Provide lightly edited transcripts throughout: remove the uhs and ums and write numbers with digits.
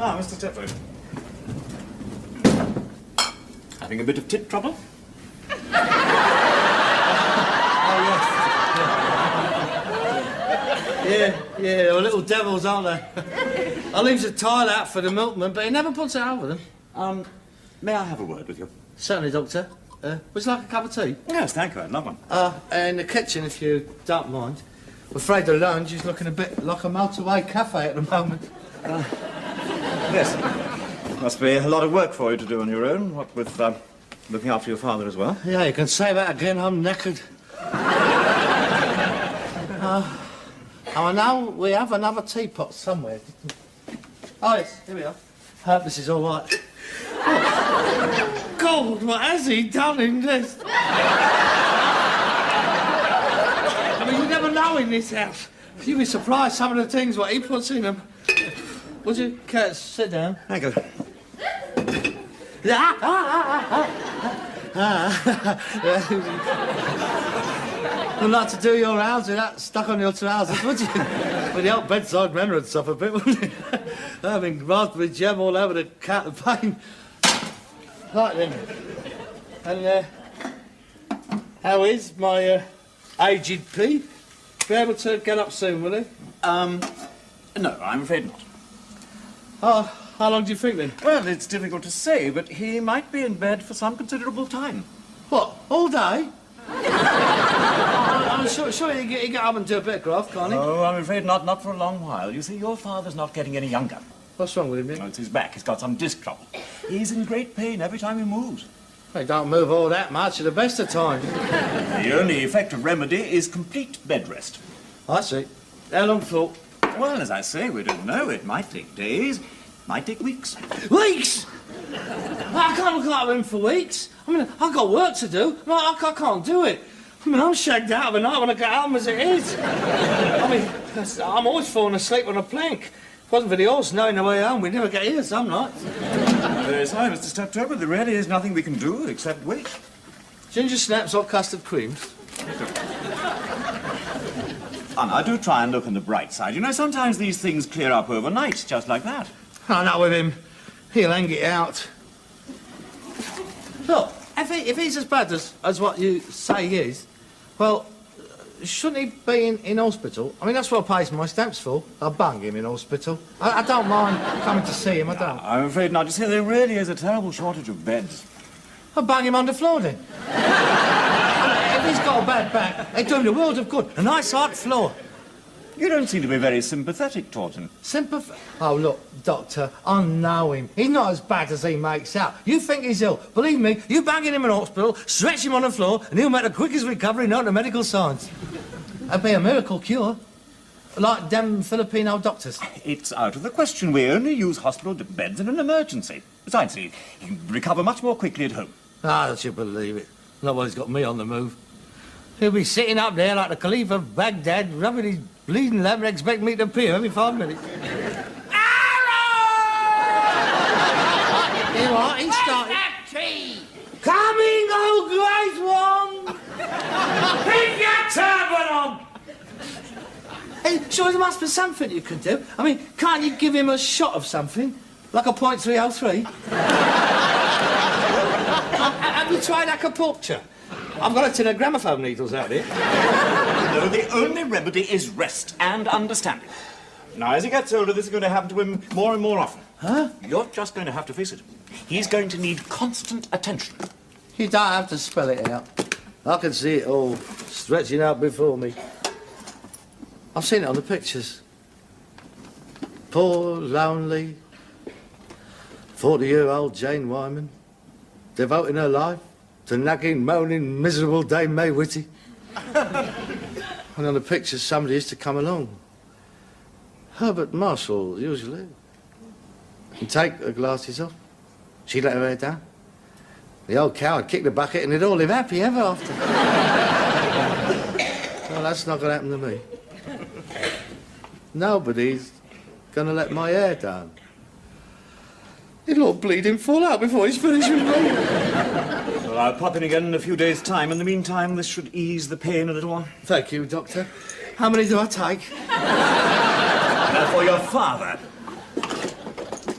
Ah, Mr. Steptoe. Having a bit of tit trouble? Yeah, little devils, aren't they? I leaves a tile out for the milkman, but he never puts it out with them. May I have a word with you? Certainly, Doctor. Would you like a cup of tea? Yes, thank you. I'd love one. In the kitchen, if you don't mind. I'm afraid the lounge is looking a bit like a motorway cafe at the moment. Yes. Must be a lot of work for you to do on your own, what with looking after your father as well. Yeah, you can say that again. I'm knackered. I know we have another teapot somewhere. Oh, yes, here we are. Hope this is all right. Oh, God, what has he done in this? I mean, you never know in this house. You'd be surprised some of the things what he puts in them. Would you care to sit down? Thank you. Would like to do your house with that stuck on your trousers, would you? With the old bedside manner and stuff a bit, wouldn't you? Having raspberry jam all over the counterpane. Right then. And, how is my, aged P? Be able to get up soon, will he? No, I'm afraid not. Oh, how long do you think then? Well, it's difficult to say, but he might be in bed for some considerable time. What, all day? I'm sure he can get up and do a bit of graft, can't he? Oh, I'm afraid not for a long while. You see, your father's not getting any younger. What's wrong with him, then? Oh, it's his back. He's got some disc trouble. He's in great pain every time he moves. They don't move all that much at the best of times. The only effective remedy is complete bed rest. I see. How long for? Well, as I say, we don't know. It might take days, might take weeks. Weeks? I can't look after him for weeks. I mean, I've got work to do. I can't do it. I mean, I'm shagged out of the night when I get home as it is. I mean, I'm always falling asleep on a plank. If it wasn't for the horse knowing the way home, we'd never get here some nights. Sorry, Mr. Steptoe, but there really is nothing we can do except wait. Ginger snaps or custard creams? And I do try and look on the bright side. You know, sometimes these things clear up overnight, just like that. Oh, not with him. He'll hang it out. Look, if he's as bad as what you say he is, well, shouldn't he be in hospital? I mean, that's what I pays my stamps for. I bung him in hospital. I don't mind coming to see him, I don't. I'm afraid not. You see, there really is a terrible shortage of beds. I'll bang him on the floor, then. If he's got a bad back, it'd do him the world of good. A nice hard floor. You don't seem to be very sympathetic towards him. Oh, look, Doctor, I know him. He's not as bad as he makes out. You think he's ill. Believe me, you bang him in hospital, stretch him on the floor, and he'll make the quickest recovery known to medical science. That'd be a miracle cure. Like them Filipino doctors. It's out of the question. We only use hospital beds in an emergency. Besides, he can recover much more quickly at home. Ah, don't you believe it. Nobody's got me on the move. He'll be sitting up there like the Caliph of Baghdad, rubbing his bleeding lamp and expect me to appear every 5 minutes. Arrow! You what? He started... that tea? Coming, oh great one! Keep your turban on! Hey, sure, there must be something you can do. I mean, can't you give him a shot of something? Like a .303? Have you tried acupuncture? I've got a tin of gramophone needles out here. No, the only remedy is rest and understanding. Now, as he gets older, this is going to happen to him more and more often. Huh? You're just going to have to face it. He's going to need constant attention. You don't have to spell it out. I can see it all stretching out before me. I've seen it on the pictures. Poor, lonely, 40-year-old Jane Wyman. devoting her life to nagging, moaning, miserable Dame May Whitty. And on the pictures, somebody used to come along. Herbert Marshall, usually. And take her glasses off. She'd let her hair down. The old cow would kick the bucket and they'd all live happy ever after. Well, that's not going to happen to me. Nobody's going to let my hair down. It'll all bleed him full out before he's finished with me. Well, I'll pop in again in a few days' time. In the meantime, this should ease the pain a little while. Thank you, Doctor. How many do I take? Now for your father.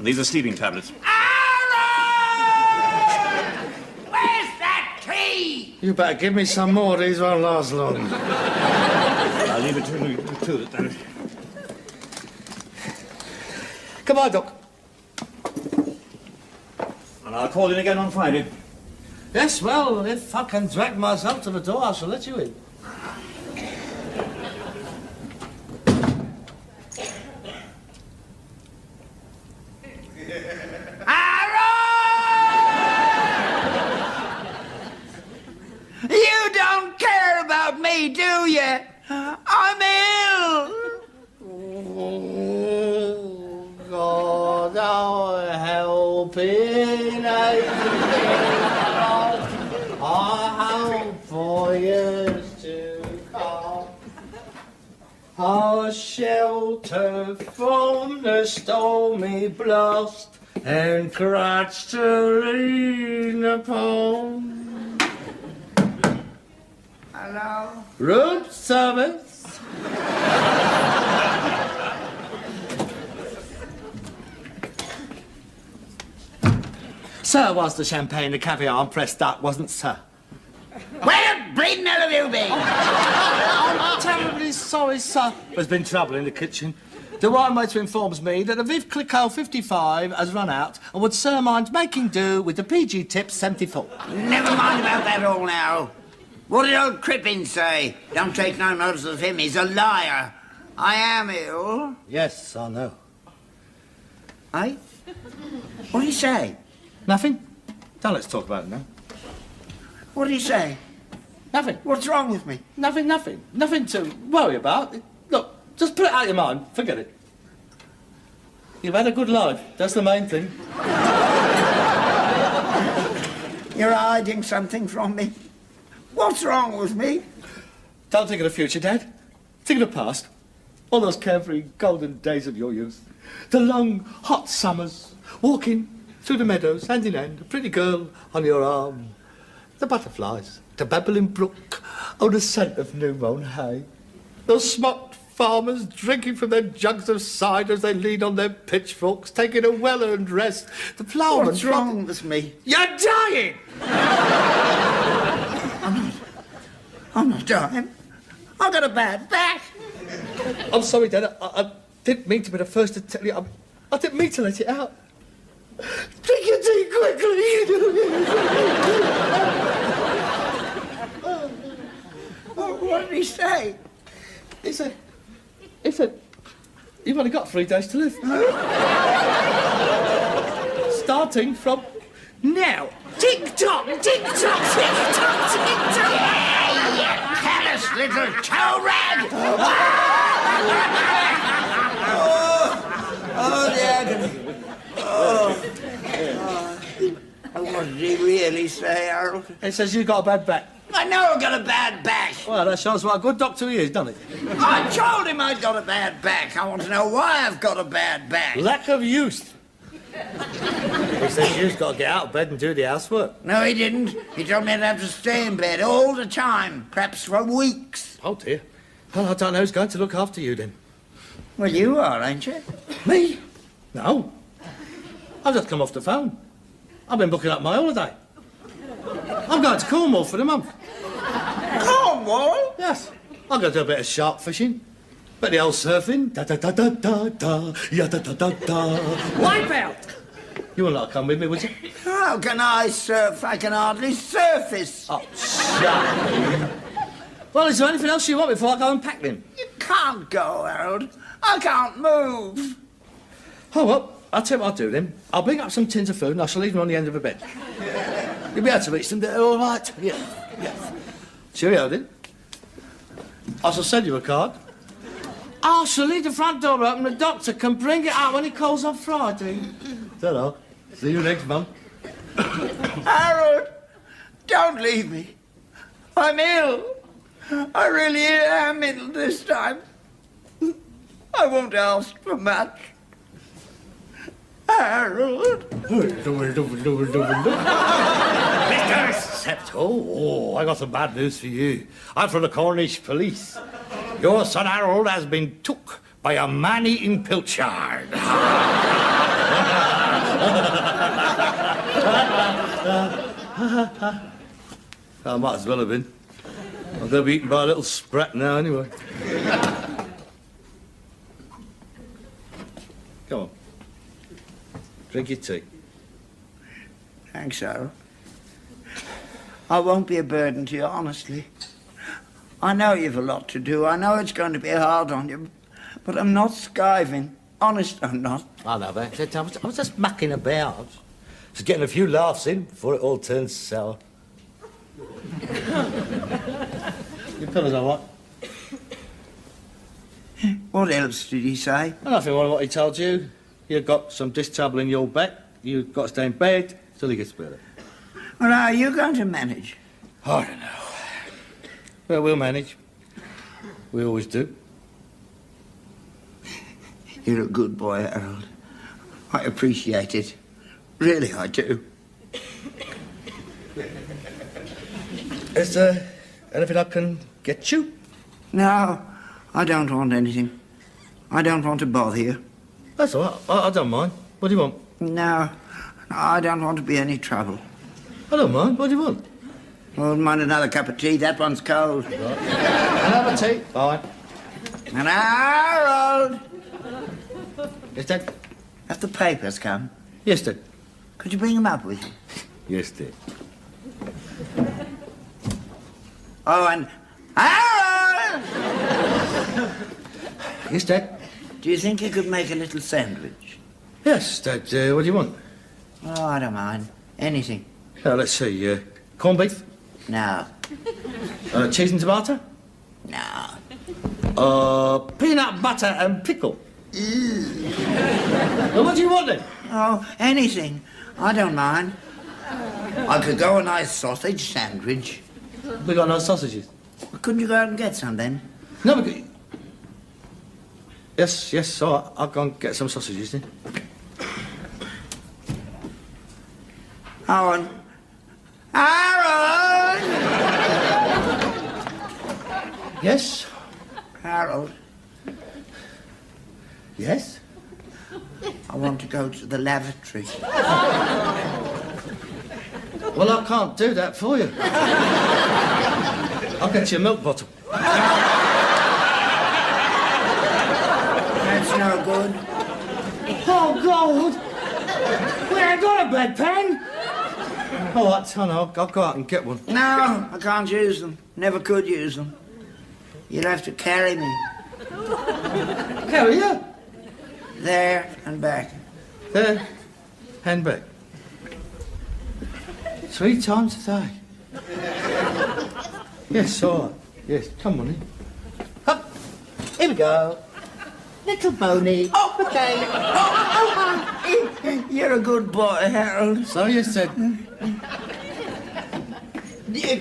These are sleeping tablets. Aaron! Where's that key? You better give me some more. These won't last long. I'll leave it to you then. Goodbye, Doc. And I'll call in again on Friday. Yes, well, if I can drag myself to the door, I shall let you in. You don't care about me, do you? I'm ill. Oh, God, oh, helping I hope for years to come. A shelter from the stormy blast and crutch to lean upon. Hello? Room service. Sir, was the champagne, the caviar and pressed duck, wasn't sir? Where the bleeding hell have you been? I'm terribly sorry, sir. There's been trouble in the kitchen. The wine waiter informs me that the Viv Clicquot 55 has run out and would sir mind making do with the PG Tips 74. Never mind about that all now. What did old Crippen say? Don't take no notice of him, he's a liar. I am ill. Yes, I know. Eh? What did he say? Nothing? Don't let's talk about it now. What did he say? Nothing. What's wrong with me? Nothing, nothing. Nothing to worry about. Look, just put it out of your mind. Forget it. You've had a good life. That's the main thing. You're hiding something from me. What's wrong with me? Don't think of the future, Dad. Think of the past. All those carefree, golden days of your youth. The long, hot summers, walking through the meadows, hand in hand, a pretty girl on your arm. The butterflies, the babbling brook, oh, the scent of new-mown hay. Those smocked farmers drinking from their jugs of cider as they lean on their pitchforks, taking a well-earned rest. The ploughman... What's wrong with me? You're dying! I'm not dying. I've got a bad back. I'm sorry, Dad. I didn't mean to be the first to tell you. I didn't mean to let it out. Drink your tea quickly. What did he say? He said, you've only got 3 days to live. Starting from now. Tick-tock, tick-tock, tick-tock, tick-tock. You callous little toe rag! Oh, the agony. What did he really say, Harold? He says you've got a bad back. I know I've got a bad back. Well, that shows what a good doctor he is, doesn't it? I told him I'd got a bad back. I want to know why I've got a bad back. Lack of youth. He says you've got to get out of bed and do the housework. No, he didn't. He told me I'd have to stay in bed all the time, perhaps for weeks. Oh, dear. Well, I don't know who's going to look after you, then. Well, you are, ain't you? Me? No. I've just come off the phone. I've been booking up my holiday. I'm going to Cornwall for the month. Cornwall? Yes. I'm going to do a bit of shark fishing. Bit of the old surfing. Da-da-da-da-da-da. Ya-da-da-da-da. Wipe out! You wouldn't like to come with me, would you? How can I surf? I can hardly surface. Oh, shut up. Well, is there anything else you want before I go and pack them? You can't go, Harold. I can't move. Oh, well, I'll tell you what I'll do then. I'll bring up some tins of food and I shall leave them on the end of the bed. You'll be able to reach them, they're all right. Yeah, yeah. Cheerio, then. I shall send you a card. I shall leave the front door open. The doctor can bring it out when he calls on Friday. Ta-ra. See you next month. Harold, don't leave me. I'm ill. I really am ill this time. I won't ask for much. Harold. Mr. Steptoe, oh, I got some bad news for you. I'm from the Cornish police. Your son Harold has been took by a man-eating pilchard. I might as well have been. I'm going to be eaten by a little sprat now, anyway. Come on. Drink your tea. Thanks, Harold. I won't be a burden to you, honestly. I know you've a lot to do. I know it's going to be hard on you, but I'm not skiving. Honest, I'm not. I know that. I was just mucking about. Just getting a few laughs in before it all turns sour. Your pillow's all right. What else did he say? Nothing more than what he told you. You've got some disc trouble in your back. You've got to stay in bed till he gets better. Well, how are you going to manage? I don't know. Well, we'll manage. We always do. You're a good boy, Harold. I appreciate it. Really, I do. Is there anything I can get you? No, I don't want anything. I don't want to bother you. That's all right. I don't mind. What do you want? No, I don't want to be any trouble. I don't mind. What do you want? I wouldn't mind another cup of tea. That one's cold. Right. Another tea? Fine. And Harold! Yes, Dad? Have the papers come? Yes, Dad. Could you bring them up with you? Yes, Dad. Oh, and Harold! Yes, Dad? Do you think you could make a little sandwich? Yes, Dad. What do you want? Oh, I don't mind. Anything. Let's see. Corned beef? No. Cheese and tomato? No. Peanut butter and pickle? Well, what do you want, then? Oh, anything. I don't mind. I could go a nice sausage sandwich. We got no sausages. Well, couldn't you go out and get some, then? No, we could... Yes, all right. I'll go and get some sausages, then. Harold. Harold! Yes? Harold, Yes? I want to go to the lavatory. Well, I can't do that for you. I'll get you a milk bottle. That's no good. Oh, God! We ain't got a bedpan! All right, I know. I'll go out and get one. No, I can't use them. Never could use them. You'll have to carry me. Carry you? There and back. There and back. 3 times a day. Yes, all right. Yes, come on in. Up. Here we go. Little pony. Oh, okay. You're a good boy, Harold. So you said.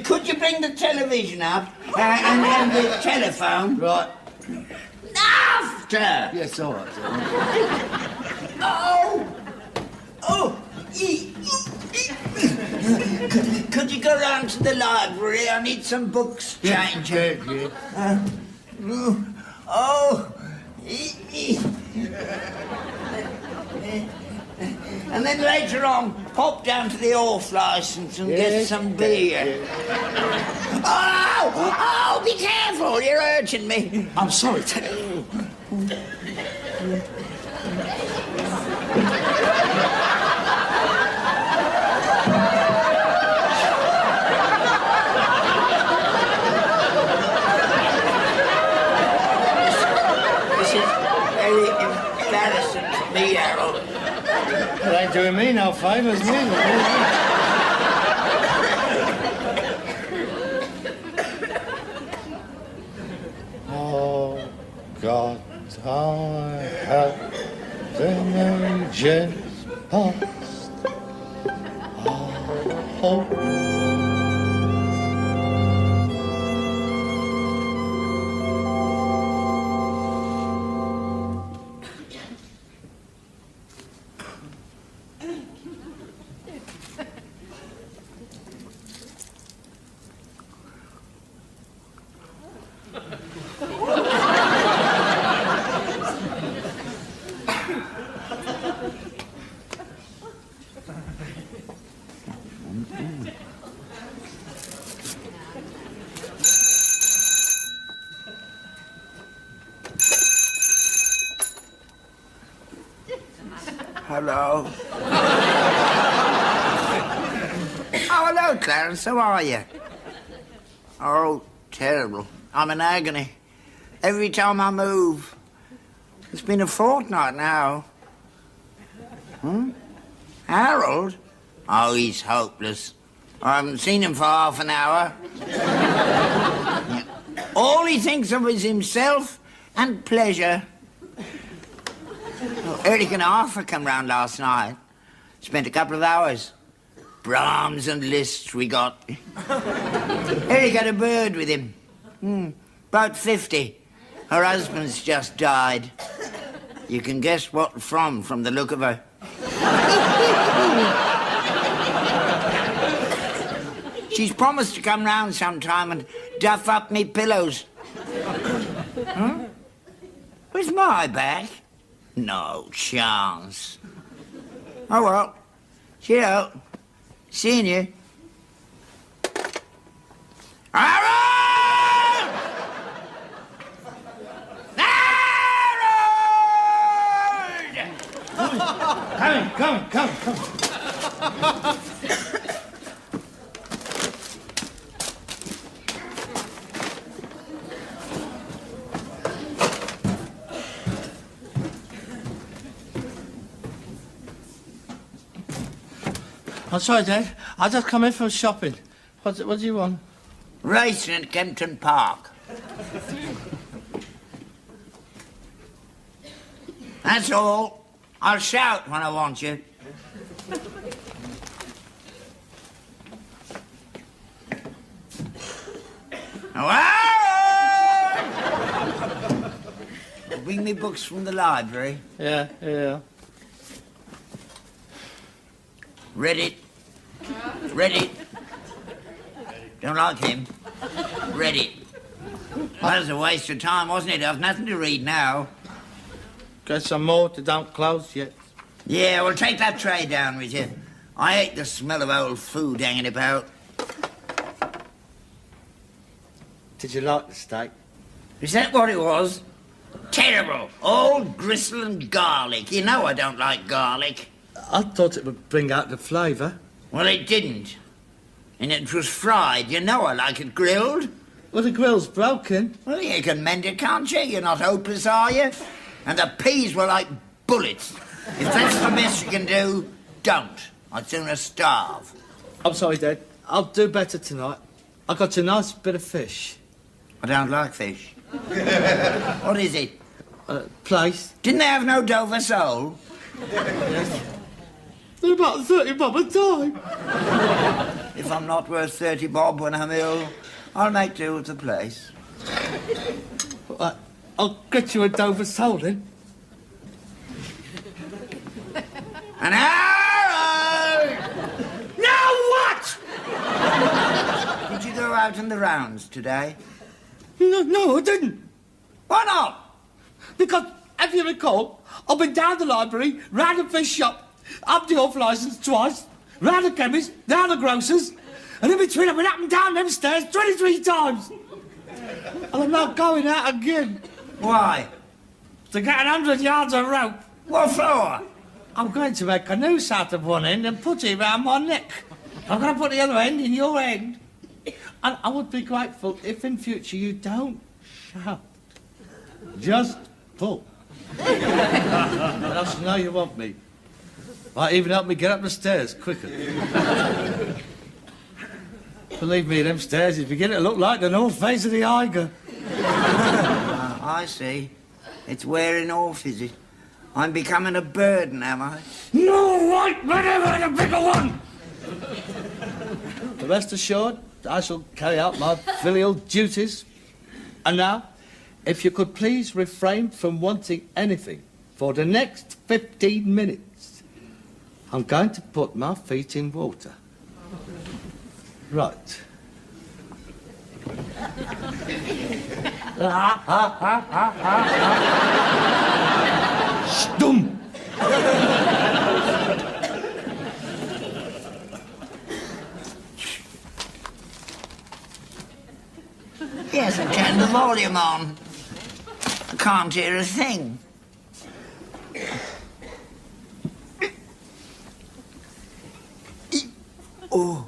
Could you bring the television up and the telephone? Right. After. Yes, all right. Oh. Could you go round to the library? I need some books changing. Yeah. And then later on, pop down to the off licence and get some beer. Oh, be careful, you're hurting me. I'm sorry, Ted. This is very embarrassing for me, Harold. It ain't doing me no favours, neither. I have the ages past. I hope. Hello. Oh, hello, Clarence. How are you? Oh, terrible. I'm in agony. Every time I move. It's been a fortnight now. Harold? Oh, he's hopeless. I haven't seen him for half an hour. All he thinks of is himself and pleasure. Eric and Arthur come round last night. Spent a couple of hours. Brahms and Liszt we got. Eric had a bird with him. About 50. Her husband's just died. You can guess what from the look of her. She's promised to come round sometime and duff up me pillows. Where's my bag? No chance. Oh, well. Cheerio. Seeing you. Harold! Harold! Come. I'm sorry, Dad. I just come in from shopping. What do you want? Racing at Kempton Park. That's all. I'll shout when I want you. Hello! Bring me books from the library. Yeah. Read it. Don't like him. Read it. That was a waste of time, wasn't it? I've nothing to read now. Got some more that don't close yet? Yeah, well, take that tray down with you. I hate the smell of old food hanging about. Did you like the steak? Is that what it was? Terrible. All gristle and garlic. You know I don't like garlic. I thought it would bring out the flavour. Well, it didn't. And it was fried. You know I like it grilled. Well, the grill's broken. Well, you can mend it, can't you? You're not hopeless, are you? And the peas were like bullets. If that's the best you can do, don't. I'd sooner starve. I'm sorry, Dad. I'll do better tonight. I got a nice bit of fish. I don't like fish. What is it? Place. Didn't they have no Dover sole? Yes. They're about 30 bob a time. If I'm not worth 30 bob when I'm ill, I'll make do with the place. I'll get you a Dover sole then. An Harold! Now what? Did you go out in the rounds today? No, I didn't. Why not? Because, if you recall, I've been down the library, round the fish shop, up the off licence twice, round the chemist, down the grocer's, and in between I've been up and down them stairs 23 times. And I'm not going out again. Why? To get 100 yards of rope. What for? I'm going to make a noose out of one end and put it round my neck. I'm going to put the other end in your end. And I would be grateful if in future you don't shout. Just pull. Else you know you want me. Might even help me get up the stairs quicker. Believe me, them stairs is beginning to look like the north face of the Eiger. I see. It's wearing off, is it? I'm becoming a burden, am I? No, right, whatever, the bigger one! Rest assured, I shall carry out my filial duties. And now, if you could please refrain from wanting anything for the next 15 minutes, I'm going to put my feet in water. Right. Stum! He hasn't turned the volume on. I can't hear a thing. Oh.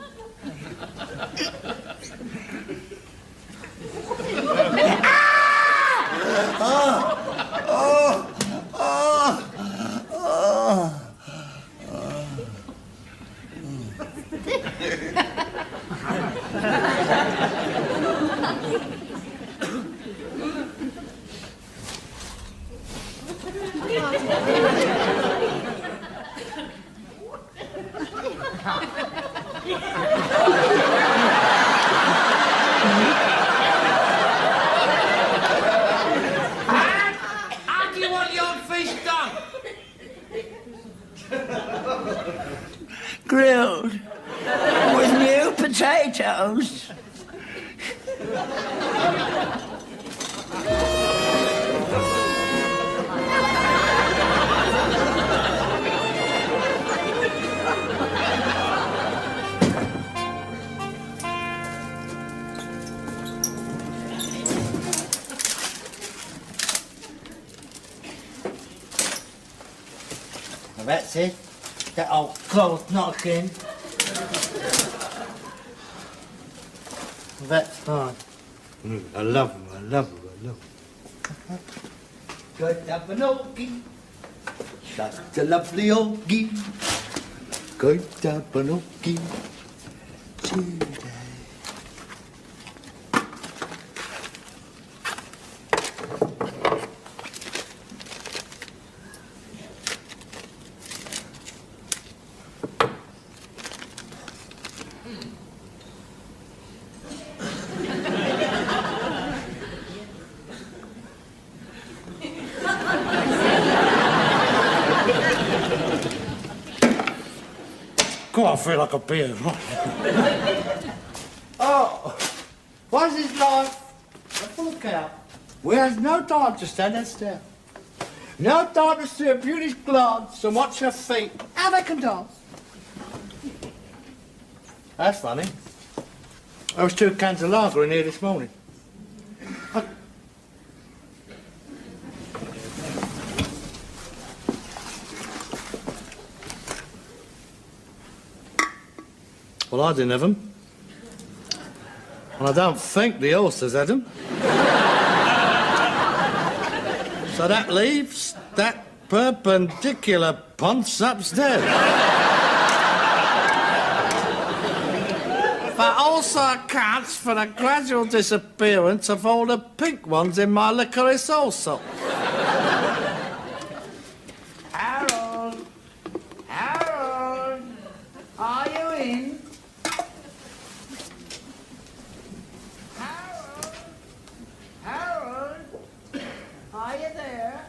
How do you want your fish done? Grilled with new potatoes. That's it. That old clothes knocking. That's fine. I love them, I love them, I love them. Good to have an orgie. Such a lovely orgie. Good to have an orgie. Today. God, I feel like a beer. Oh, what's his life? Look out. We have no time to stand and stare. No time to see a beauty's glance and watch her feet. How they can dance. That's funny. There was 2 cans of lager in here this morning. Well, I didn't have them. And I don't think the horses had them. So that leaves that perpendicular ponce upstairs. That also accounts for the gradual disappearance of all the pink ones in my licorice also. Harold! Harold! Are you in? Harold! Harold! Are you there?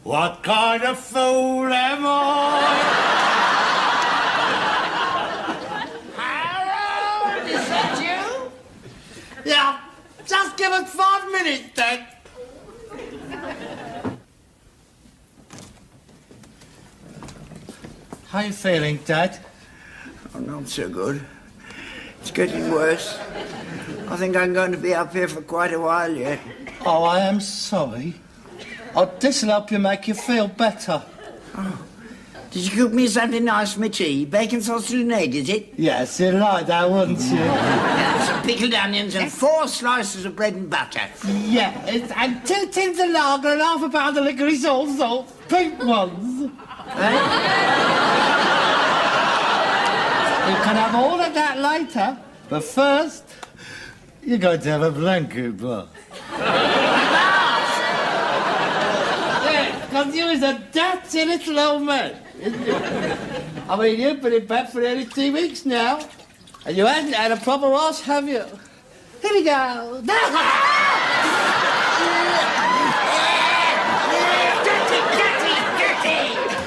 What kind of fool am I? Yeah, just give us 5 minutes, Dad. How you feeling, Dad? Oh, not so good. It's getting worse. I think I'm going to be up here for quite a while yet. Oh, I am sorry. Oh, this'll help you make you feel better. Oh. Did you cook me something nice for my tea? Bacon, sausage and egg, is it? Yes, you'd like that, wouldn't you? Yeah, some pickled onions and 4 slices of bread and butter. Yeah, and 2 tins of lager and half a pound of licorice salt, pink ones. Eh? You can have all of that later, but first, you're going to have a blanket bath. Yeah, because you was a dirty little old man. I mean, you've been in bed for nearly 2 weeks now, and you hadn't had a proper wash, have you? Here we go.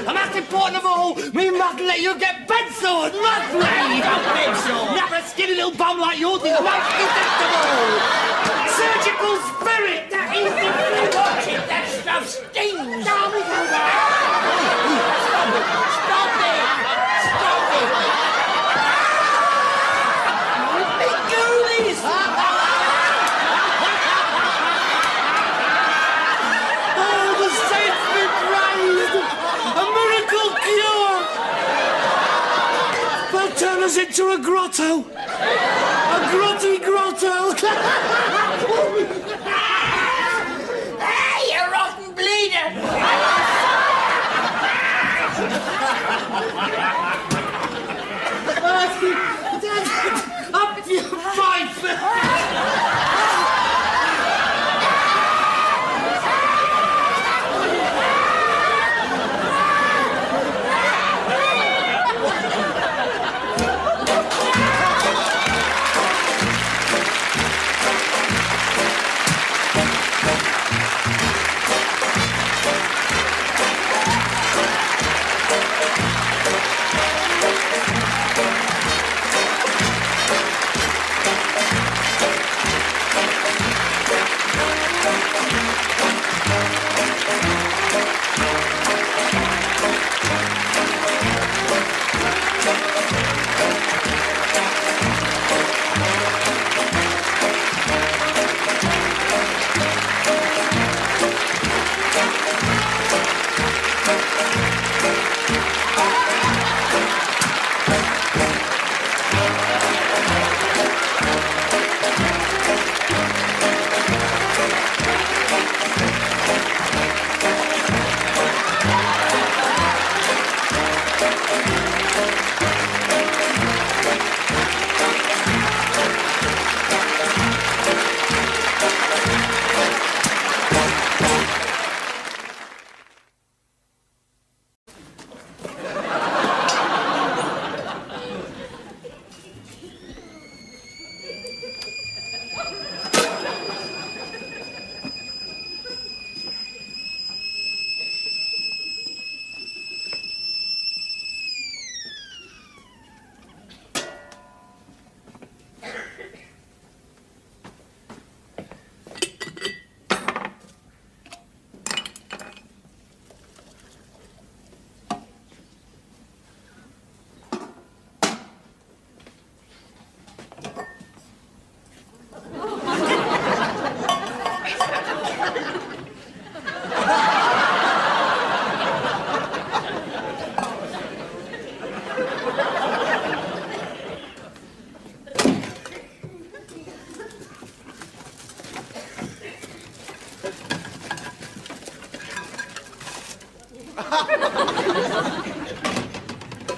And most important of all, we must let you get bed sores, must we? Bed sore. Never a skinny little bum like yours is most acceptable. Surgical spirit, that is the Watch it, that stuff stings. Down we go now. Stop it! Stop it! Big goonies! Oh, the saints be praised! A miracle cure! They'll turn us into a grotto! A grotty grotto! Hey, you rotten bleeder! Up your pipe!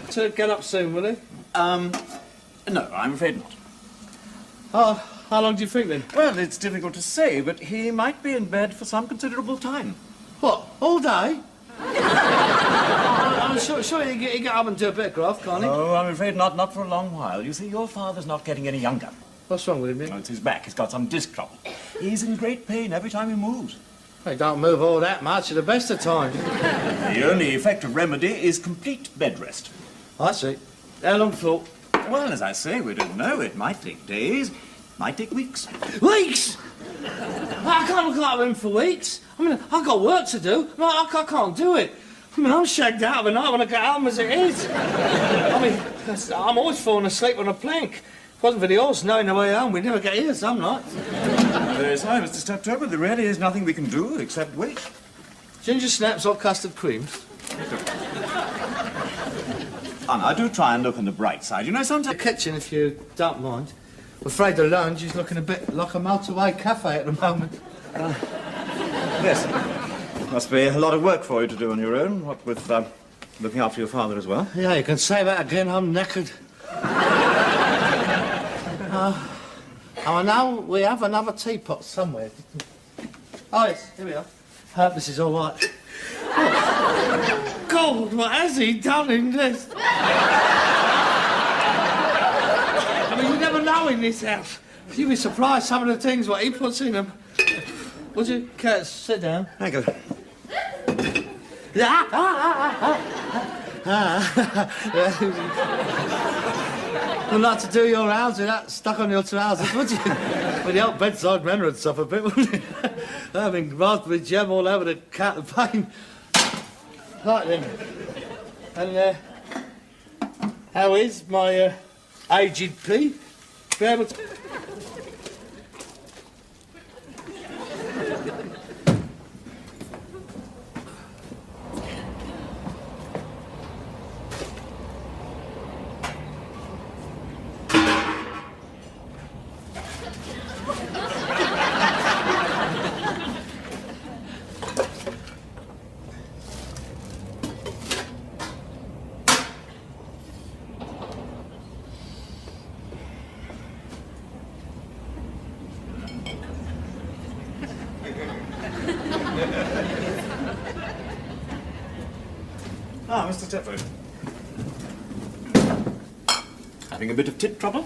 So get up soon, will he? No, I'm afraid not. Oh, how long do you think then? Well, it's difficult to say, but he might be in bed for some considerable time. What, all day? I'm sure he can get up and do a bit of graft, can't he? Oh, I'm afraid not for a long while. You see, your father's not getting any younger. What's wrong with him, Nick? Oh, it's his back. He's got some disc trouble. He's in great pain every time he moves. They don't move all that much at the best of times. The only effective remedy is complete bed rest. I see. How long for? Well, as I say, we don't know. It might take days. Might take weeks. Weeks? I can't look after him for weeks. I mean, I've got work to do. I can't do it. I mean, I'm shagged out of a night when I get home as it is. I mean, I'm always falling asleep on a plank. If it wasn't for the horse knowing the way home, we'd never get here some nights. Very sorry, Mr. Steptoe, but there really is nothing we can do except wait. Ginger snaps or custard creams? I do try and look on the bright side. You know, The sometimes... kitchen, if you don't mind. I'm afraid the lounge is looking a bit like a motorway cafe at the moment. Yes. Must be a lot of work for you to do on your own, what with looking after your father as well. Yeah, you can say that again. I'm knackered. I know we have another teapot somewhere. Oh, yes, here we are. Hope this is all right. God, what has he done in this? I mean, you never know in this house. You'd be surprised some of the things what he puts in them. Would you care to sit down? Thank you. Would like to do your rounds with that stuck on your trousers, would you? With the old bedside manner and stuff a bit, wouldn't you? Having raspberry jam all over the counterpane. Right then. And, how is my, aged P? Be able to... Ah, Mr. Steptoe. Having a bit of tit trouble?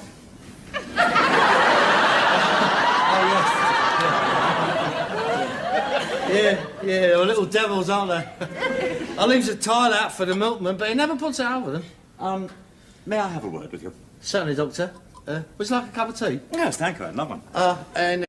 Yeah, well, little devils, aren't they? I leaves a tile out for the milkman, but he never puts it over them. May I have a word with you? Certainly, Doctor. Would you like a cup of tea? Yes, thank you. I'd love one. And...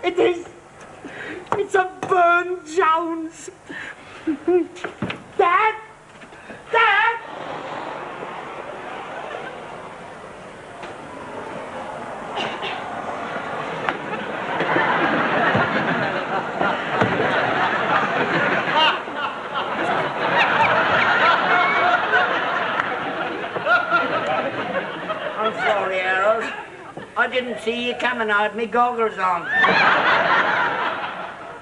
It is. It's a Burne Jones. Dad! Dad! I'm sorry, Harold. I didn't see you coming. I had my goggles on.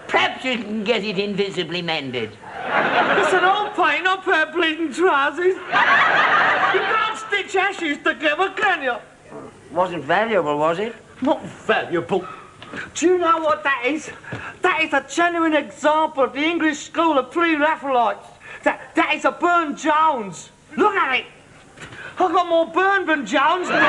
Perhaps you can get it invisibly mended. It's an old paint, not pair of bleeding trousers. You can't stick rich ashes together, can you? Wasn't valuable, was it? Not valuable. Do you know what that is? That is a genuine example of the English school of pre-Raphaelites. That is a Burne-Jones. Look at it. I've got more Burne than Jones now.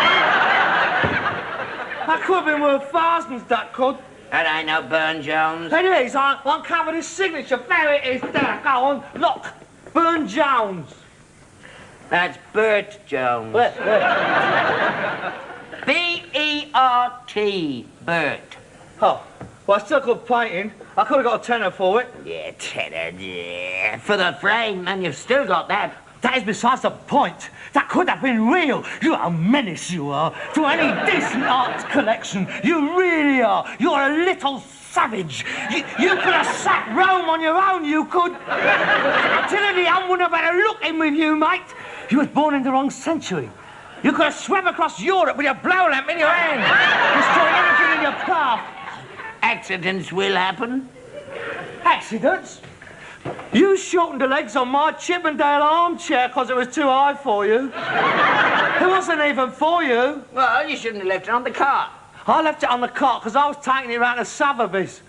That could have been worth thousands, that could. That ain't no Burne-Jones. It is. I uncovered his signature. There it is. There. Go on. Look. Burne-Jones. That's Bert Jones. B-E-R-T, Bert. Oh, well, I still could painting. I could have got a tenner for it. Yeah, tenner, yeah. For the frame, and you've still got that. That is besides the point. That could have been real. You are a menace, you are, to any decent art collection. You really are. You're a little savage. You could have sacked Rome on your own, you could. Attila wouldn't have had a look in with you, mate. You was born in the wrong century. You could have swam across Europe with your blow lamp in your hand, destroying everything in your path. Accidents will happen. Accidents? You shortened the legs on my Chippendale armchair because it was too high for you. It wasn't even for you. Well, you shouldn't have left it on the cart. I left it on the cart because I was taking it round to Sotheby's,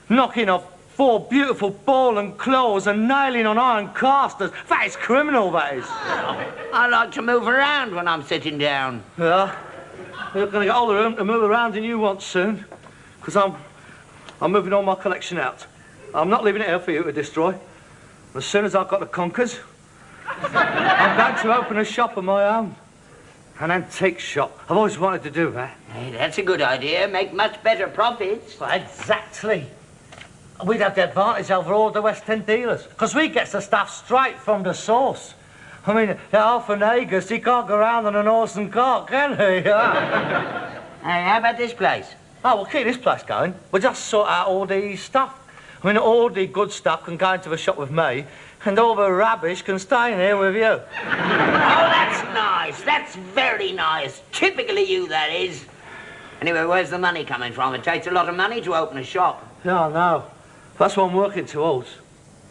knocking off 4 beautiful ball and claws and nailing on iron casters. That is criminal, that is. I like to move around when I'm sitting down. Yeah, you're going to get all the room to move around than you want soon, because I'm moving all my collection out. I'm not leaving it here for you to destroy. As soon as I've got the conkers, I'm going to open a shop of my own. An antique shop. I've always wanted to do that. Hey, that's a good idea. Make much better profits. Well, exactly. We'd have the advantage over all the West End dealers, because we get the stuff straight from the source. I mean, half an Aegis, he can't go round on an horse and cart, can he? Yeah. Hey, how about this place? Oh, we'll keep this place going. We'll just sort out all the stuff. I mean, all the good stuff can go into the shop with me, and all the rubbish can stay in here with you. Oh, that's nice. That's very nice. Typically you, that is. Anyway, where's the money coming from? It takes a lot of money to open a shop. Yeah, I know. That's what I'm working towards.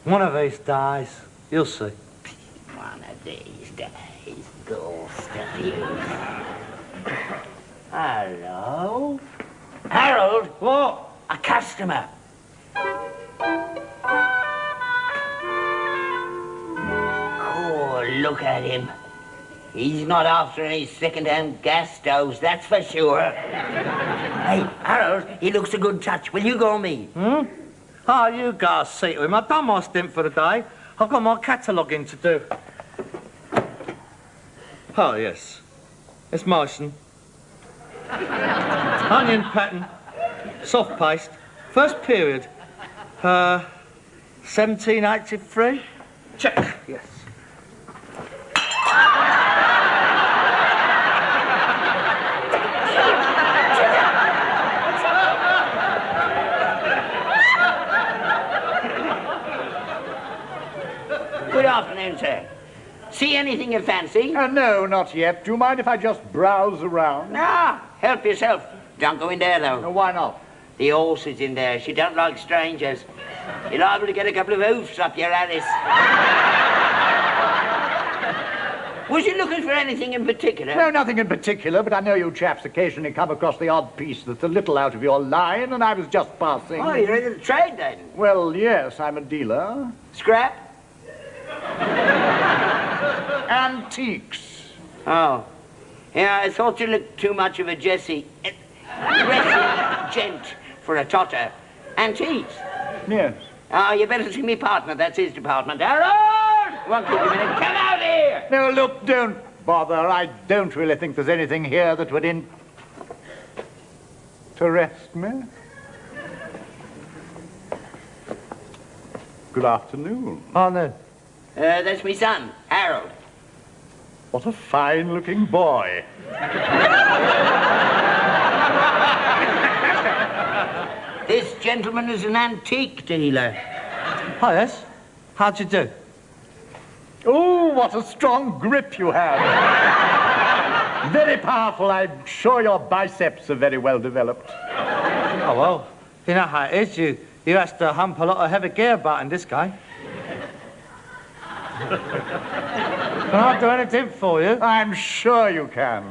One of these days, you'll see. One of these days, ghost of you. Hello? Harold? What? A customer. Oh, look at him. He's not after any second-hand gas stoves, that's for sure. Hey, Harold, he looks a good touch. Will you go me? Oh, you guys see to him. I've done my stint for the day. I've got my cataloguing to do. Oh, yes. It's Mason. Onion pattern. Soft paste. First period. 1783. Check. Yes. Good afternoon, sir. See anything you fancy? No, not yet. Do you mind if I just browse around? Ah, help yourself. Don't go in there, though. Why not? The horse is in there. She don't like strangers. You're liable to get a couple of hoofs up your Alice. Was you looking for anything in particular? No, nothing in particular, but I know you chaps occasionally come across the odd piece that's a little out of your line, and I was just passing. Oh, you're in the trade, then? Well, yes, I'm a dealer. Scrap? Antiques. Oh. Yeah, I thought you looked too much of a dressy gent for a totter. Antiques? Yes. Oh, you better see me partner. That's his department. Harold! Won't keep you a minute. Come out here! No, look, don't bother. I don't really think there's anything here that would interest me. Good afternoon. Oh, no. That's my son, Harold. What a fine-looking boy. This gentleman is an antique dealer. Oh, yes? How'd you do? Oh, what a strong grip you have. Very powerful. I'm sure your biceps are very well developed. Oh, well, you know how it is. You have to hump a lot of heavy gear about in this guy. Can I do anything for you? I'm sure you can.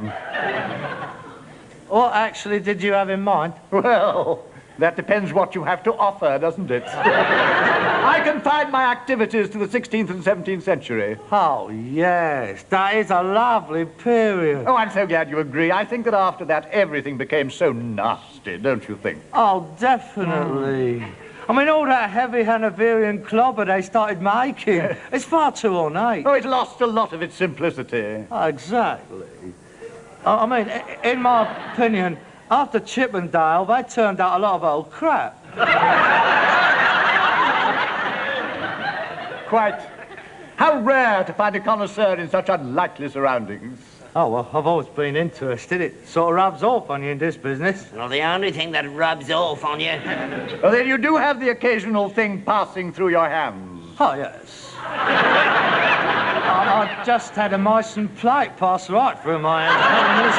What actually did you have in mind? Well, that depends what you have to offer, doesn't it? I confine my activities to the 16th and 17th century. Oh, yes. That is a lovely period. Oh, I'm so glad you agree. I think that after that, everything became so nasty, don't you think? Oh, definitely. I mean, all that heavy Hanoverian clobber they started making, it's far too ornate. Oh, it lost a lot of its simplicity. Oh, exactly. I mean, in my opinion, after Chippendale, they turned out a lot of old crap. Quite. How rare to find a connoisseur in such unlikely surroundings. Oh, well, I've always been interested. It sort of rubs off on you in this business. Well, the only thing that rubs off on you... Well, then you do have the occasional thing passing through your hands. Oh, yes. I just had a Meissen plate pass right through my hands.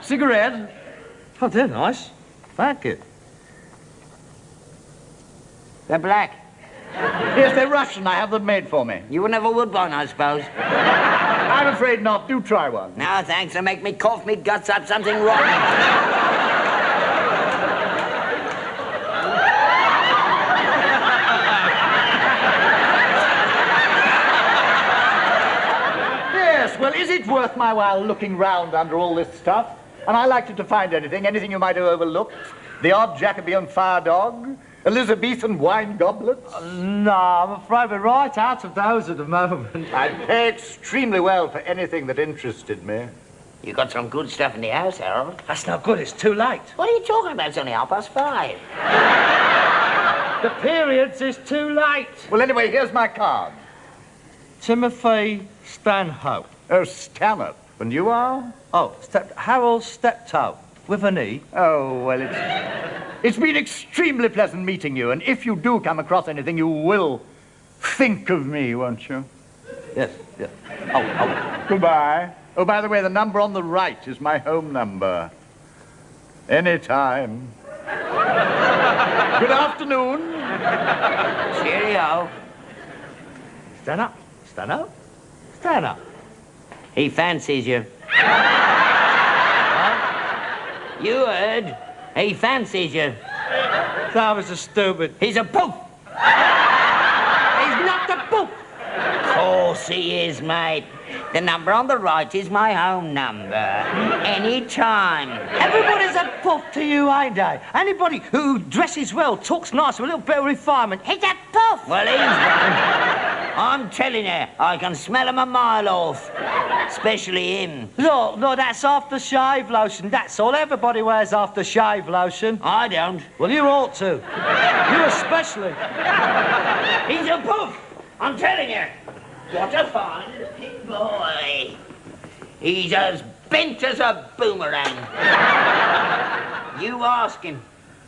Cigarette? Oh, they're nice. Thank you. They're black. Yes, they're Russian. I have them made for me. You never would one, I suppose. I'm afraid not. Do try one. No, thanks. They make me cough me guts up something wrong. Yes, well, is it worth my while looking round under all this stuff? And I liked to find anything you might have overlooked. The odd Jacobean fire dog, Elizabethan wine goblets. No, I'm afraid we're right out of those at the moment. I'd pay extremely well for anything that interested me. You got some good stuff in the house, Harold. That's not good. It's too late. What are you talking about? It's only 5:30. The periods is too late. Well, anyway, here's my card. Timothy Stanhope. Oh, Stanhope. And you are? Oh, Harold Steptoe, with an E. Oh, well, it's been extremely pleasant meeting you, and if you do come across anything, you will think of me, won't you? Yes, yes. Oh. Goodbye. Oh, by the way, the number on the right is my home number. Anytime. Good afternoon. Cheerio. Stand up. Stand up. Stand up. He fancies you. You heard? He fancies you. That was a stupid. He's a poof. He's not the poof. Of course he is, mate. The number on the right is my home number. Anytime. Everybody's a poof to you, ain't they? Anybody who dresses well, talks nice, with a little bit of refinement, he's a poof. Well, he's one. I'm telling you, I can smell him a mile off. Especially him. Look, that's aftershave lotion. That's all. Everybody wears aftershave lotion. I don't. Well, you ought to. You especially. He's a poof. I'm telling you. What a fine boy. He's as bent as a boomerang. You ask him.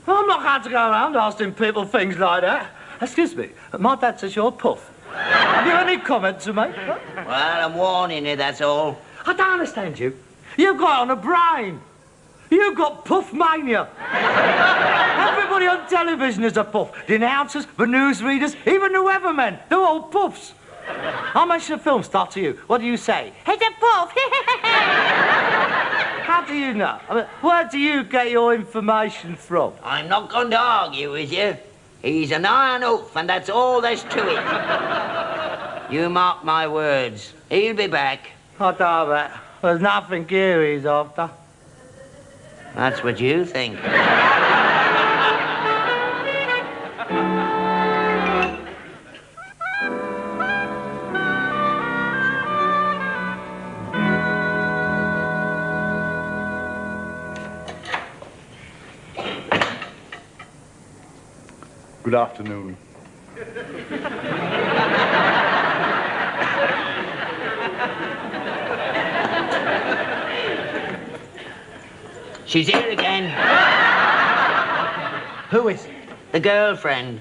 I'm not going to go around asking people things like that. Excuse me, my dad says you're a puff. Have you any comment to make? Well, I'm warning you, that's all. I don't understand you. You've got on a brain. You've got puff mania. Everybody on television is a puff. The announcers, the newsreaders, even the weathermen. They're all puffs. I'll mention a film star to you. What do you say? He's a puff. How do you know? I mean, where do you get your information from? I'm not going to argue with you. He's an iron oaf, and that's all there's to it. You mark my words. He'll be back. I doubt that. There's nothing here he's after. That's what you think. Good afternoon. She's here again. Who is it? The girlfriend.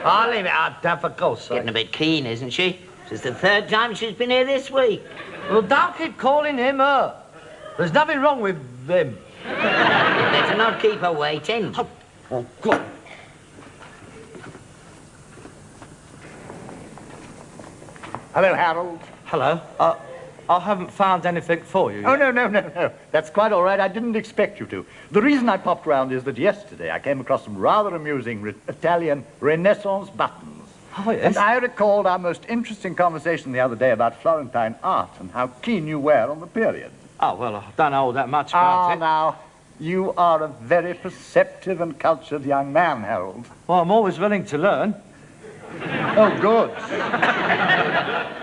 I'll leave it out there for God's sake. Getting a bit keen, isn't she? It's the third time she's been here this week. Well, don't keep calling him her. There's nothing wrong with him. Better not keep her waiting. Oh, God. Hello, Harold. Hello. I haven't found anything for you yet. Oh, no. That's quite all right. I didn't expect you to. The reason I popped round is that yesterday I came across some rather amusing Italian Renaissance buttons. Oh, yes? And I recalled our most interesting conversation the other day about Florentine art and how keen you were on the period. Oh, well, I don't know all that much about it. Now, you are a very perceptive and cultured young man, Harold. Well, I'm always willing to learn. Oh, good.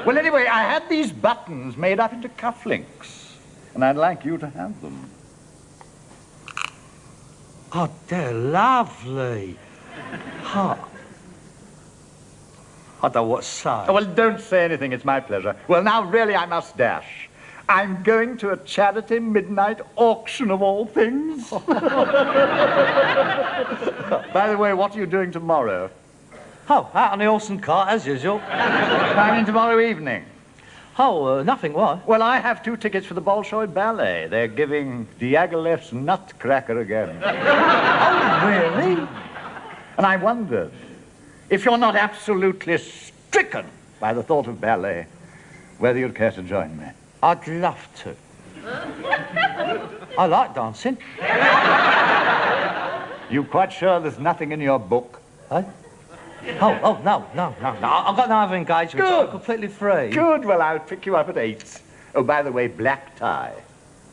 Well, anyway, I had these buttons made up into cufflinks, and I'd like you to have them. Oh, they're lovely. Oh. I don't know what to say. Oh, well, don't say anything. It's my pleasure. Well, now, really, I must dash. I'm going to a charity midnight auction of all things. By the way, what are you doing tomorrow? Oh, out on the horse and cart, as usual. I mean tomorrow evening. Oh, nothing, why? Well, I have 2 tickets for the Bolshoi Ballet. They're giving Diaghilev's Nutcracker again. Oh, really? And I wondered, if you're not absolutely stricken by the thought of ballet, whether you'd care to join me. I'd love to. I like dancing. You quite sure there's nothing in your book? Eh? Oh, no. I've got no other engagements. Good. I'm completely free. Good, well, I'll pick you up at 8. Oh, by the way, black tie.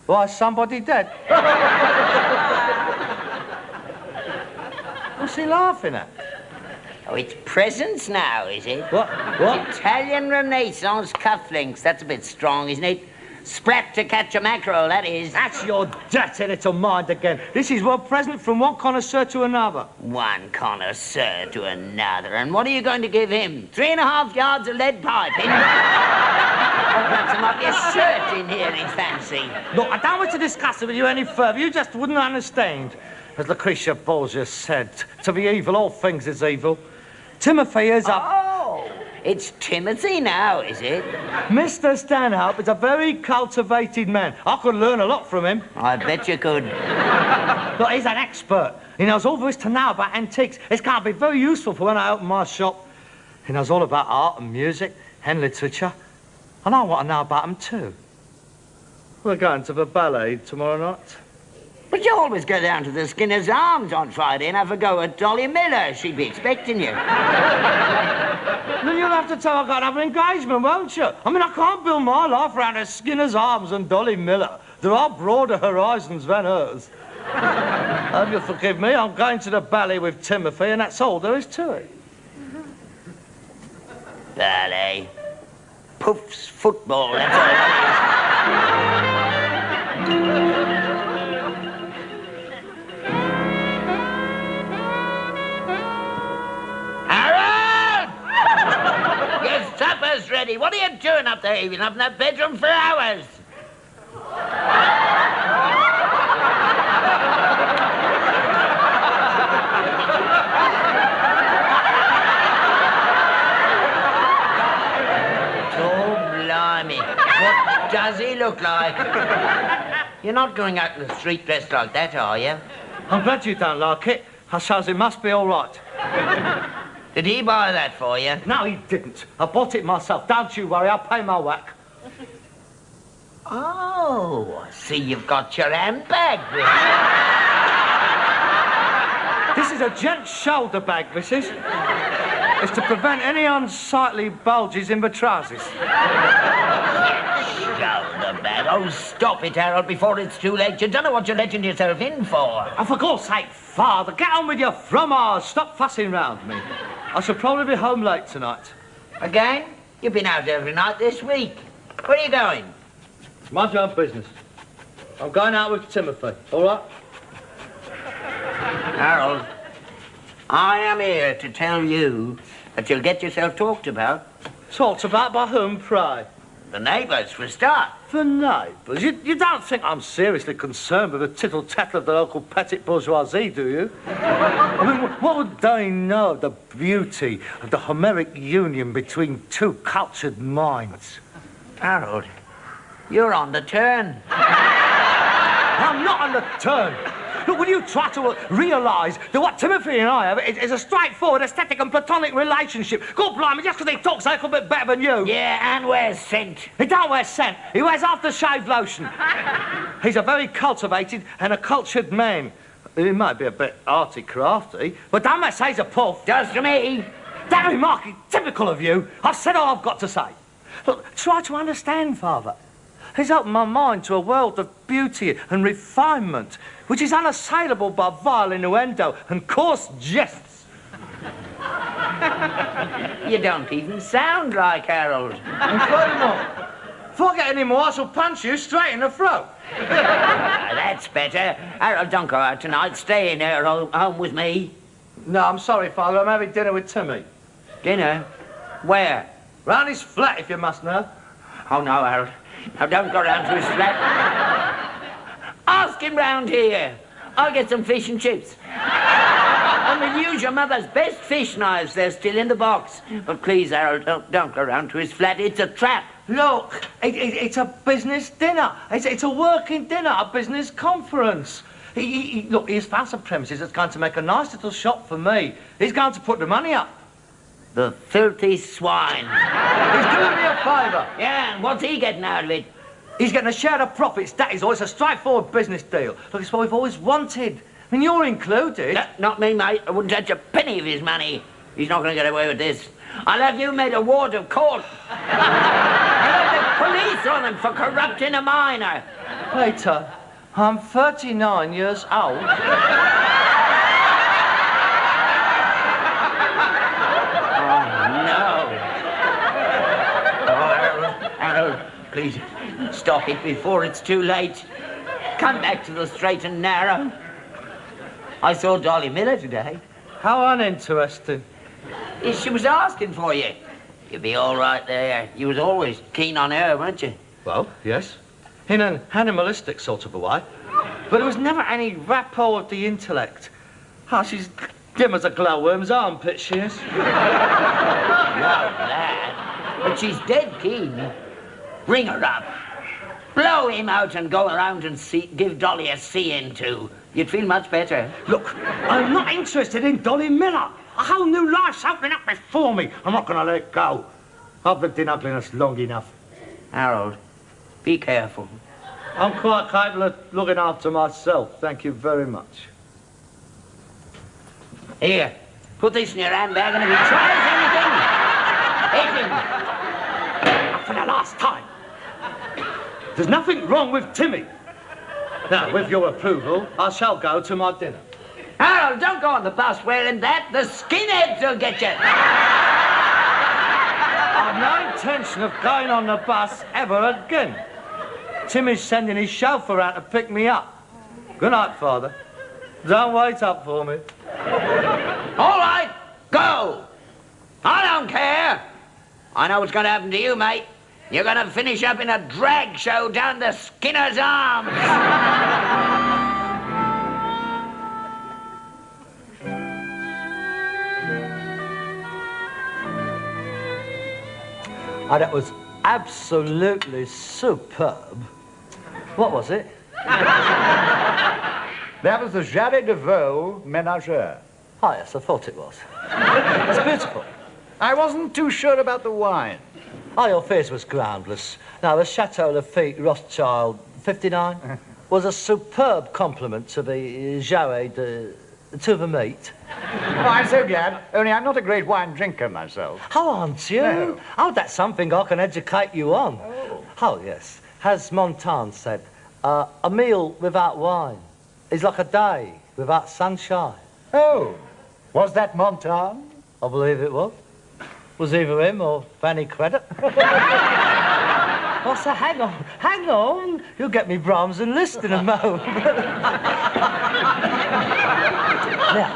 Why, is somebody dead? What's he laughing at? Oh, it's presents now, is it? What? Italian Renaissance cufflinks. That's a bit strong, isn't it? Sprat to catch a mackerel, that is. That's your dirty little mind again. This is one present from one connoisseur to another. One connoisseur to another. And what are you going to give him? 3.5 yards of lead piping? Perhaps there might be a shirt in here he'd fancy. Look, I don't want to discuss it with you any further. You just wouldn't understand. As Lucretia Borgia said, to be evil, all things is evil. Timothy is a... Oh, it's Timothy now, is it? Mr. Stanhope is a very cultivated man. I could learn a lot from him. I bet you could. Look, he's an expert. He knows all there is to know about antiques. It's going to be very useful for when I open my shop. He knows all about art and music and literature. And I want to know about them too. We're going to the ballet tomorrow night. But you always go down to the Skinner's Arms on Friday and have a go at Dolly Miller. She'd be expecting you. Then you'll have to tell her I've got another engagement, won't you? I mean, I can't build my life around a Skinner's Arms and Dolly Miller. There are broader horizons than hers. Hope you'll forgive me. I'm going to the ballet with Timothy, and that's all there is to it. Ballet. Puff's football, that's all that is. Supper's ready. What are you doing up there? You've been up in that bedroom for hours. Oh, blimey. What does he look like? You're not going out in the street dressed like that, are you? I'm glad you don't like it. I suppose it must be all right. Did he buy that for you? No, he didn't. I bought it myself. Don't you worry, I'll pay my whack. Oh, I see you've got your handbag with you. This is a gent's shoulder bag, missus. It's to prevent any unsightly bulges in the trousers. Shoulder bag. Oh, stop it, Harold, before it's too late. You don't know what you're letting yourself in for. Oh, for God's sake, Father, get on with your fromage. Stop fussing round me. I shall probably be home late tonight. Again? You've been out every night this week. Where are you going? Mind your own business. I'm going out with Timothy, all right? Harold, I am here to tell you that you'll get yourself talked about. Talked about by whom, pray? The neighbours, for a start. The neighbours? You don't think I'm seriously concerned with the tittle-tattle of the local petit bourgeoisie, do you? I mean, what would they know of the beauty of the Homeric union between two cultured minds? Harold, you're on the turn. I'm not on the turn. Look, will you try to realise that what Timothy and I have is a straightforward, aesthetic and platonic relationship? God blimey, just because he talks a little bit better than you. Yeah, and wears scent. He don't wear scent. He wears aftershave lotion. He's a very cultivated and a cultured man. He might be a bit arty-crafty, but don't let say he's a puff. Does to me. That remark is typical of you. I've said all I've got to say. Look, try to understand, Father. He's opened my mind to a world of beauty and refinement, which is unassailable by vile innuendo and coarse jests. You don't even sound like Harold. And furthermore, if I get any more, I shall punch you straight in the throat. That's better. Harold, don't go out tonight. Stay in here home with me. No, I'm sorry, Father. I'm having dinner with Timmy. Dinner? Where? Round his flat, if you must know. Oh, no, Harold. Now, don't go round to his flat. Ask him round here. I'll get some fish and chips. And we'll use your mother's best fish knives. They're still in the box. But please, Harold, don't go round to his flat. It's a trap. Look, it's a business dinner. It's a working dinner, a business conference. Look, he's found some premises that's going to make a nice little shop for me. He's going to put the money up. The filthy swine. He's doing me a favour. Yeah, and what's he getting out of it? He's getting a share of profits, that is all. It's a straightforward business deal. Look, it's what we've always wanted. I mean, you're included. No, not me, mate. I wouldn't touch a penny of his money. He's not going to get away with this. I'll have you made a ward of court. I'll have the police on him for corrupting a minor. Peter, I'm 39 years old. Harold, please, stop it before it's too late. Come back to the straight and narrow. I saw Dolly Miller today. How uninteresting. She was asking for you. You'd be all right there. You was always keen on her, weren't you? Well, yes. In an animalistic sort of a way. But there was never any rapport of the intellect. Oh, she's dim as a glowworm's armpit, she is. Not that. But she's dead keen. Ring her up. Blow him out and go around and give Dolly a see-in too. You'd feel much better. Look, I'm not interested in Dolly Miller. A whole new life's opening up before me. I'm not going to let it go. I've lived in ugliness long enough. Harold, be careful. I'm quite capable of looking after myself. Thank you very much. Here, put this in your handbag, and if he tries anything, hit him. For the last time. There's nothing wrong with Timmy. Now, with your approval, I shall go to my dinner. Harold, don't go on the bus wearing that. The skinheads will get you. I've no intention of going on the bus ever again. Timmy's sending his chauffeur out to pick me up. Good night, Father. Don't wait up for me. All right, go. I don't care. I know what's going to happen to you, mate. You're going to finish up in a drag show down the Skinner's Arms. Oh, that was absolutely superb. What was it? That was the Jarret de Vaux Ménageur. Oh, yes, I thought it was. It's beautiful. I wasn't too sure about the wine. Oh, your fears was groundless. Now, the Chateau Lafite Rothschild 59 was a superb compliment to the Jarret to the meat. Oh, I'm so glad. Only I'm not a great wine drinker myself. Oh, aren't you? No. Oh, that's something I can educate you on. Oh, yes. As Montaigne said, a meal without wine is like a day without sunshine. Oh, was that Montaigne? I believe it was. Was either him or Fanny Credit. Oh, so hang on. You'll get me Brahms and Liszt in a moment. Now,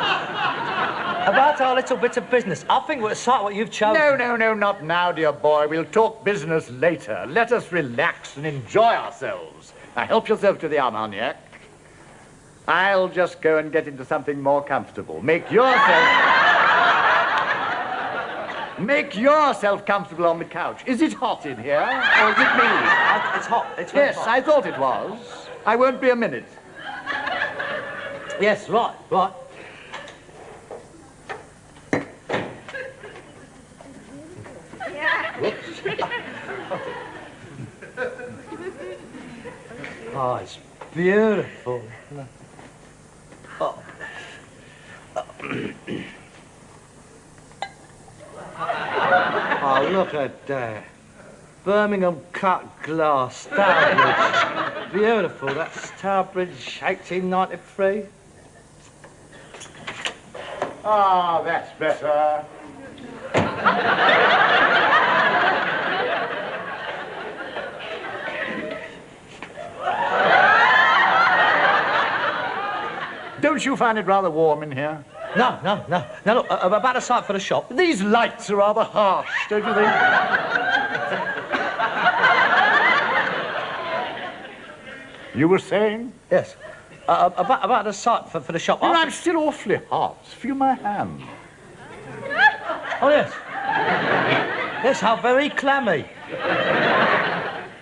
about our little bit of business, I think we're sight what you've chosen. No, not now, dear boy. We'll talk business later. Let us relax and enjoy ourselves. Now, help yourself to the Armagnac. I'll just go and get into something more comfortable. Make yourself comfortable on the couch. Is it hot in here, or is it me? It's hot. It's very Yes, hot. I thought it was. I won't be a minute. Yes, right, right. Whoops. Oh, it's beautiful. Oh. Oh, look at that. Birmingham cut glass, Stourbridge. Beautiful, that's Stourbridge, 1893. Ah, that's better. Don't you find it rather warm in here? No. Now, look, about a sight for the shop. These lights are rather harsh, don't you think? You were saying? Yes. About the sight for the shop. Well, I'm still awfully hot. Feel my hand. Oh, yes. Yes, how very clammy.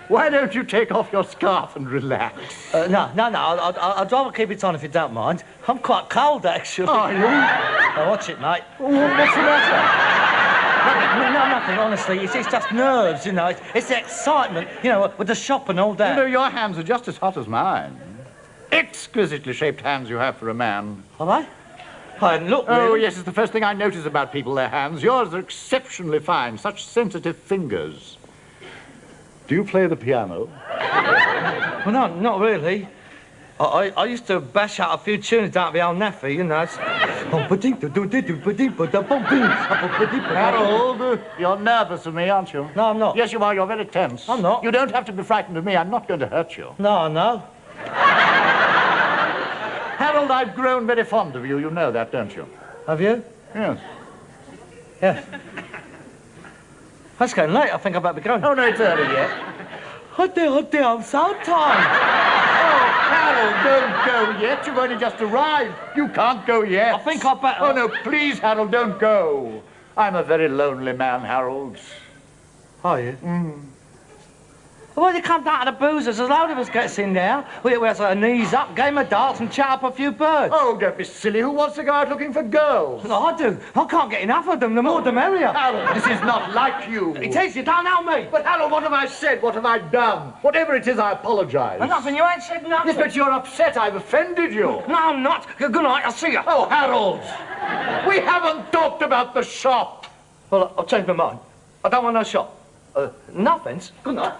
Why don't you take off your scarf and relax? No. I'd rather keep it on if you don't mind. I'm quite cold, actually. Are you? Now, watch it, mate. What's the matter? No, nothing, honestly. It's just nerves, you know. It's the excitement, you know, with the shop and all that. You know, your hands are just as hot as mine. Exquisitely shaped hands you have for a man. Are they? I hadn't looked, really. Oh, yes, it's the first thing I notice about people, their hands. Yours are exceptionally fine, such sensitive fingers. Do you play the piano? Well, no, not really. I used to bash out a few tunes down at the old naffy, you know. Harold, you're nervous of me, aren't you? No, I'm not. Yes, you are. You're very tense. I'm not. You don't have to be frightened of me. I'm not going to hurt you. No. Harold, I've grown very fond of you. You know that, don't you? Have you? Yes. Yes. It's getting late. I think I better be going. Oh, no, it's early yet. Oh dear, I'm so tired. Oh, Harold, don't go yet. You've only just arrived. You can't go yet. I think I better... Oh, no, please, Harold, don't go. I'm a very lonely man, Harold. Are you? Well, you come down to the boozers. There's a load of us gets in there. We have our knees up, game of darts, and chat up a few birds. Oh, don't be silly. Who wants to go out looking for girls? No, I do. I can't get enough of them. The more the merrier. Harold, this is not like you. It is. You don't know me. But, Harold, what have I said? What have I done? Whatever it is, I apologise. Nothing. You ain't said nothing. Yes, but you're upset. I've offended you. No, I'm not. Good night. I'll see you. Oh, Harold, we haven't talked about the shop. Well, I'll change my mind. I don't want no shop. No offence. Good night.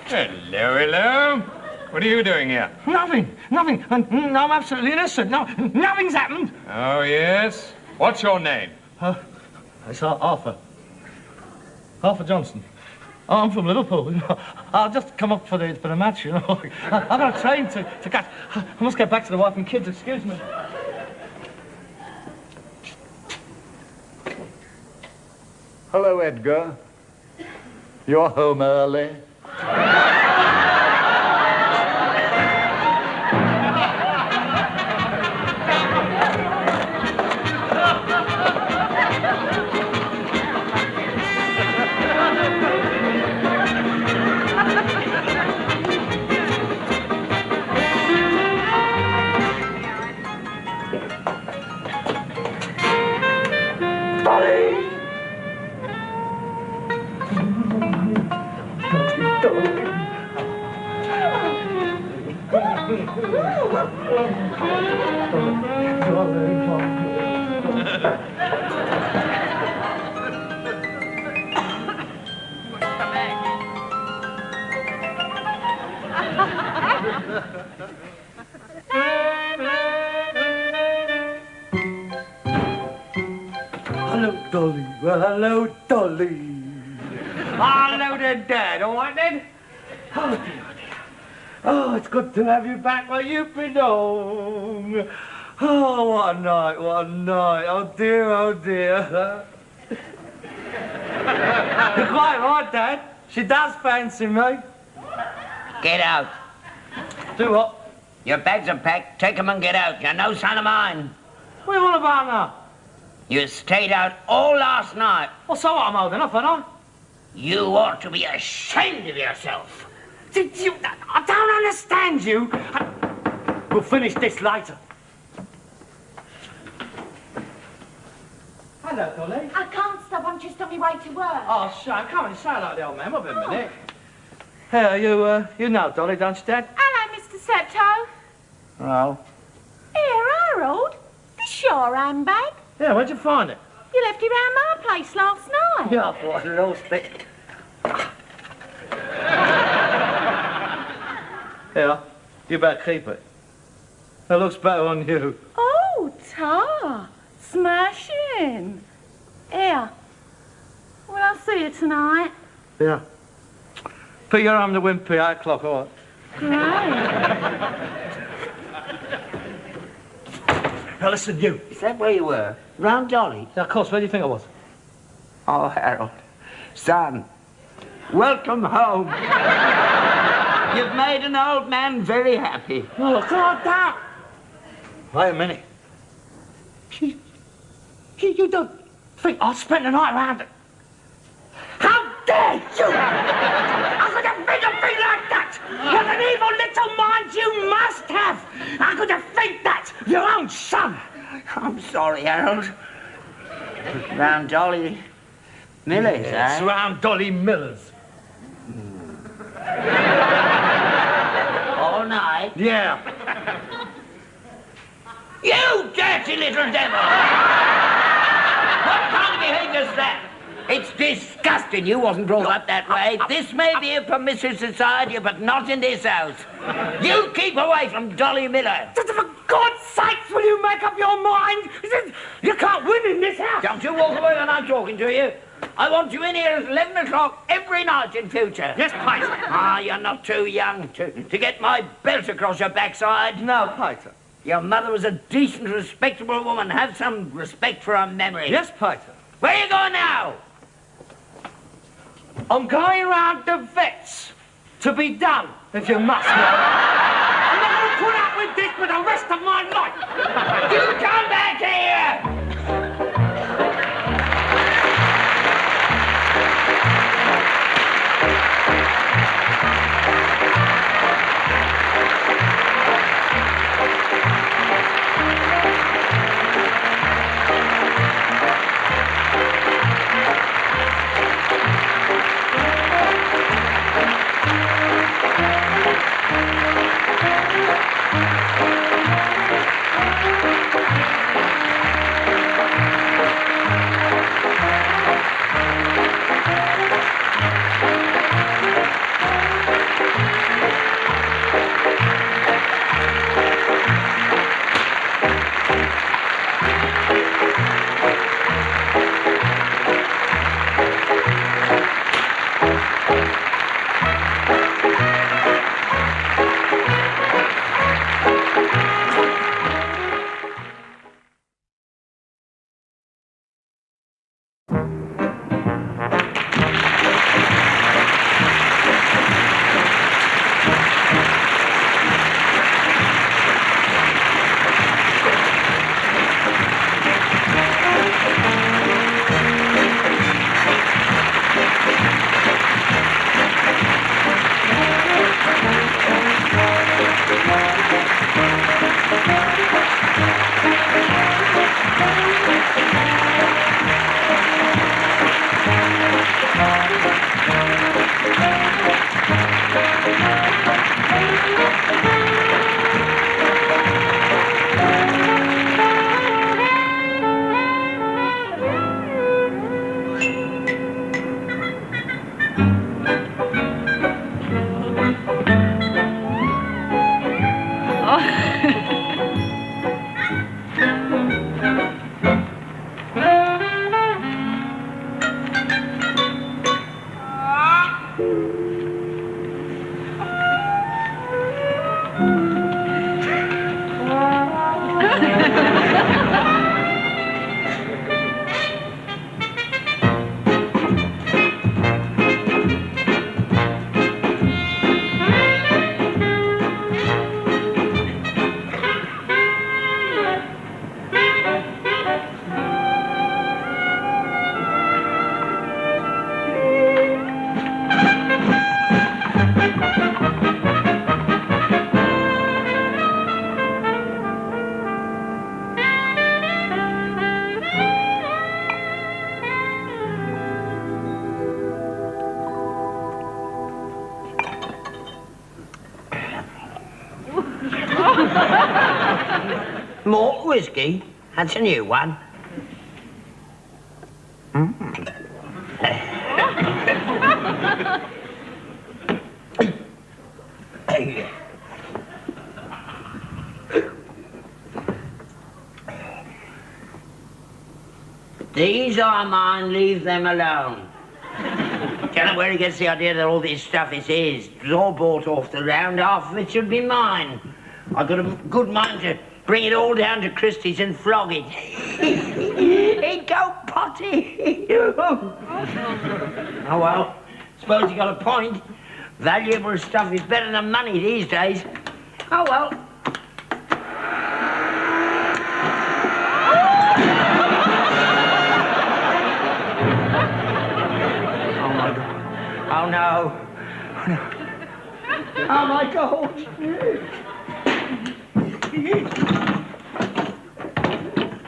Hello. What are you doing here? Nothing. And I'm absolutely innocent. No, nothing's happened. Oh, yes? What's your name? It's Arthur. Arthur Johnson. I'm from Liverpool. I'll just come up for the match, you know. I've got a train to catch. I must get back to the wife and kids. Excuse me. Hello, Edgar. You're home early. Hello, Dolly. Well, hello, Dolly. Hello there, Dad. All right, then? Oh, dear. Oh, it's good to have you back where you belong. Oh, what a night. Oh, dear. You're quite right, Dad. She does fancy me. Get out. Do what? Your bags are packed. Take 'em and get out. You're no son of mine. What do you want about now? You stayed out all last night. Well, so what? I'm old enough, aren't I? You ought to be ashamed of yourself. I don't understand you. We'll finish this later. Hello, Dolly. I can't stop. I'm just on my way to work. Oh, son, come on, say hello to the old man. Won't be a minute. Hey, you know Dolly, don't you, Dad? Hello, Mr. Steptoe. Hello. Here, Harold. This your handbag? Yeah, where'd you find it? You left it round my place last night. Yeah, I thought I'd lost it. Here, you better keep it. It looks better on you. Oh, tar. Smashing. Here. Will I see you tonight? Yeah. Put your arm to Wimpy, 8 o'clock, all right? Great. Now listen, you. Is that where you were? Round Dolly? Yeah, of course, where do you think I was? Oh, Harold. Son, welcome home. You've made an old man very happy. Oh, God, Dad! Wait a minute. You don't think I spent the night around it? How dare you! I could have made a thing like that! What an evil little mind you must have! I could have faked that! Your own son! I'm sorry, Harold. Round Dolly Miller's, It's eh? round Dolly Miller's. All night. Yeah. You dirty little devil! What kind of behaviour's that? It's disgusting. You wasn't brought up that way. This may be a permissive society, but not in this house. You keep away from Dolly Miller. For God's sakes, will you make up your mind? You can't win in this house. Don't you walk away when I'm talking to you. I want you in here at 11 o'clock every night in future. Yes, Pater. Ah, you're not too young to get my belt across your backside. No, Pater. Your mother was a decent, respectable woman. Have some respect for her memory. Yes, Pater. Where are you going now? I'm going round the vets to be done, if you must know. I'm not going to put up with this for the rest of my life. You come back here! Malt whiskey? That's a new one. These are mine, leave them alone. Don't know where he gets the idea that all this stuff is his. It was all bought off the round, half of it should be mine. I've got a good mind to bring it all down to Christie's and flog it. He'd go potty. Oh well, suppose you got a point. Valuable stuff is better than money these days. Oh well. Oh no. Oh no. Oh my God.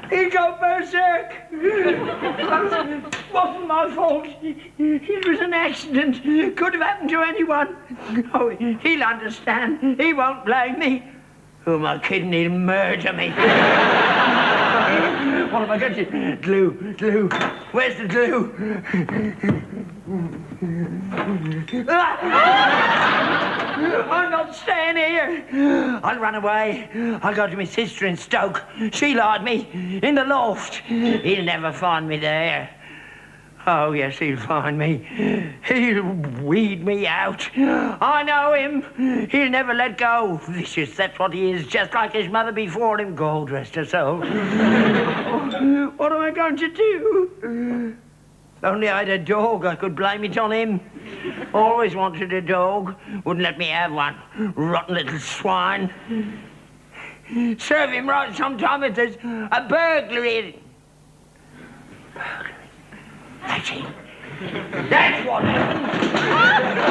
He got berserk. Wasn't my fault. It was an accident. Could have happened to anyone. Oh, he'll understand. He won't blame me. Who am I kidding? He'll murder me. What am I going to do? Glue. Where's the glue? I'm not staying here. I'll run away. I'll go to my sister in Stoke. She'll hide me in the loft. He'll never find me there. Oh, yes, he'll find me. He'll weed me out. I know him. He'll never let go. Vicious, that's what he is, just like his mother before him. God rest her soul. What am I going to do? Only I had a dog, I could blame it on him. Always wanted a dog. Wouldn't let me have one. Rotten little swine. Serve him right sometime if there's a burglary. Burglary. That's it. That's what happened.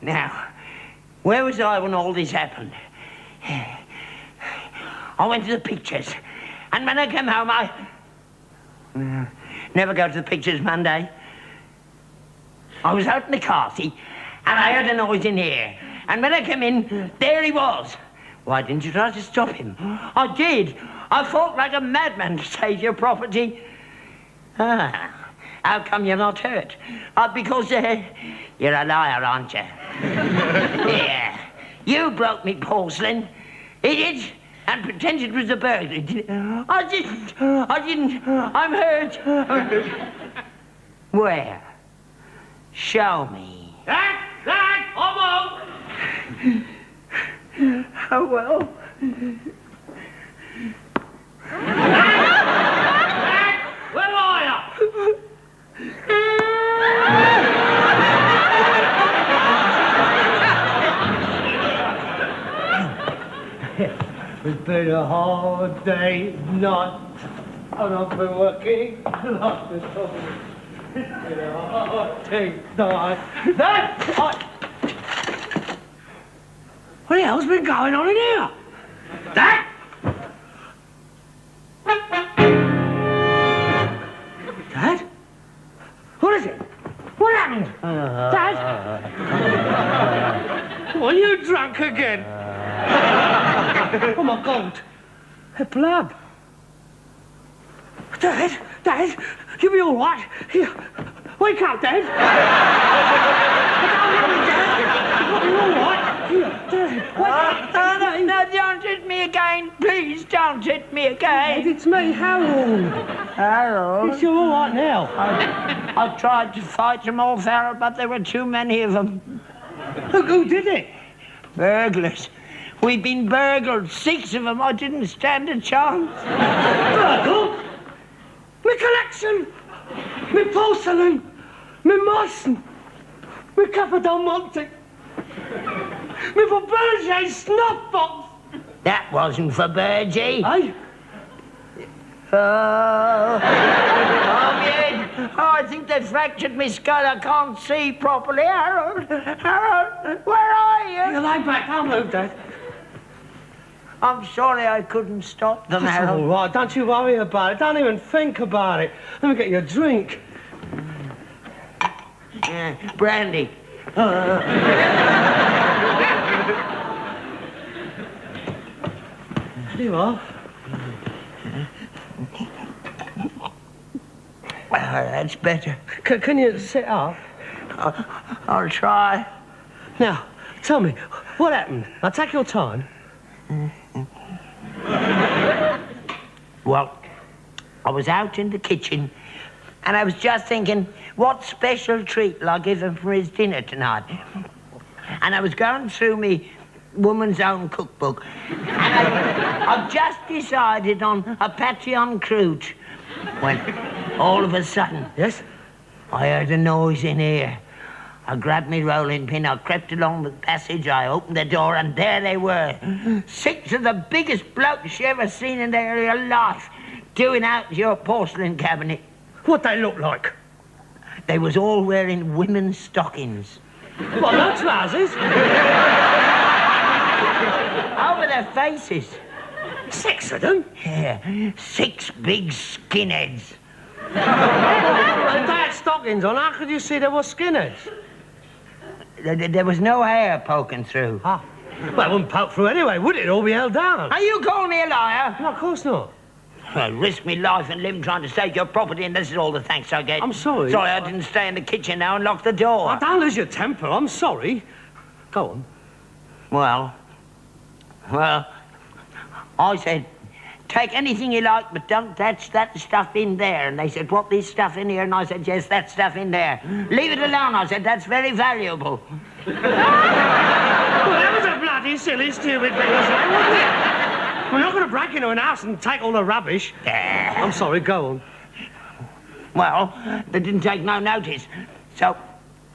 Now, where was I when all this happened? I went to the pictures, and when I came home, I never go to the pictures Monday. I was out in the carty, and I heard a noise in here, and when I came in, there he was. Why didn't you try to stop him? I did. I fought like a madman to save your property. Ah. How come you're not hurt? Because you're a liar, aren't you? Yeah. You broke me porcelain. Idiot. And pretended it was a burglary. I didn't. I'm hurt. Where? Show me. That, I won't. Oh, well. Where are you? It's been a hard day, night, and I've been working like this. It's been a hard day, night. What the hell's been going on in here? That? Dad? What is it? What happened? Dad? Are you drunk again? Oh, my God. The blood. Dad? You'll be all right. Here. Wake up, Dad. You're all right. Here, Dad. Wake up. No, don't hit me again. Please don't hit me again. It's me, Harold. Harold? You're all right now. I tried to fight them off, Harold, but there were too many of them. Who did it? Burglars. We've been burgled, 6 of them. I didn't stand a chance. Burgled? My collection, my porcelain, my Meissen, my Capadon Monte, my Fabergé snuff box. That wasn't for Burgee. Hey? Oh, I think they fractured my skull. I can't see properly. Harold, where are you? You lie back, I'll move, Dad. I'm sorry I couldn't stop them, That's Harold. all right, don't you worry about it. Don't even think about it. Let me get you a drink. Brandy. Here you are. That's better. Can you sit up? I'll try. Now, tell me, what happened? Now, take your time. Well, I was out in the kitchen and I was just thinking, what special treat will I give him for his dinner tonight? And I was going through me woman's own cookbook and I've just decided on a patillon croûte when all of a sudden, Yes? I heard a noise in here. I grabbed me rolling pin, I crept along the passage, I opened the door, and there they were. 6 of the biggest blokes you ever seen in their life, doing out your porcelain cabinet. What they look like? They was all wearing women's stockings. What, no trousers? Over their faces. 6 of them? Yeah, 6 big skinheads. If they had stockings on, how could you see they were skinheads? There was no hair poking through. Ah. Well, it wouldn't poke through anyway, would it? It'd all be held down. Are you calling me a liar? No, of course not. I risked me life and limb trying to save your property, and this is all the thanks I get. I'm sorry. Sorry I didn't stay in the kitchen now and lock the door. Oh, don't lose your temper. I'm sorry. Go on. Well, I said, take anything you like, but don't touch that stuff in there. And they said, what, this stuff in here? And I said, yes, that stuff in there. Leave it alone, I said, that's very valuable. Well, that was a bloody silly, stupid thing to say, wasn't it? We're not going to break into an house and take all the rubbish. I'm sorry, go on. Well, they didn't take no notice. So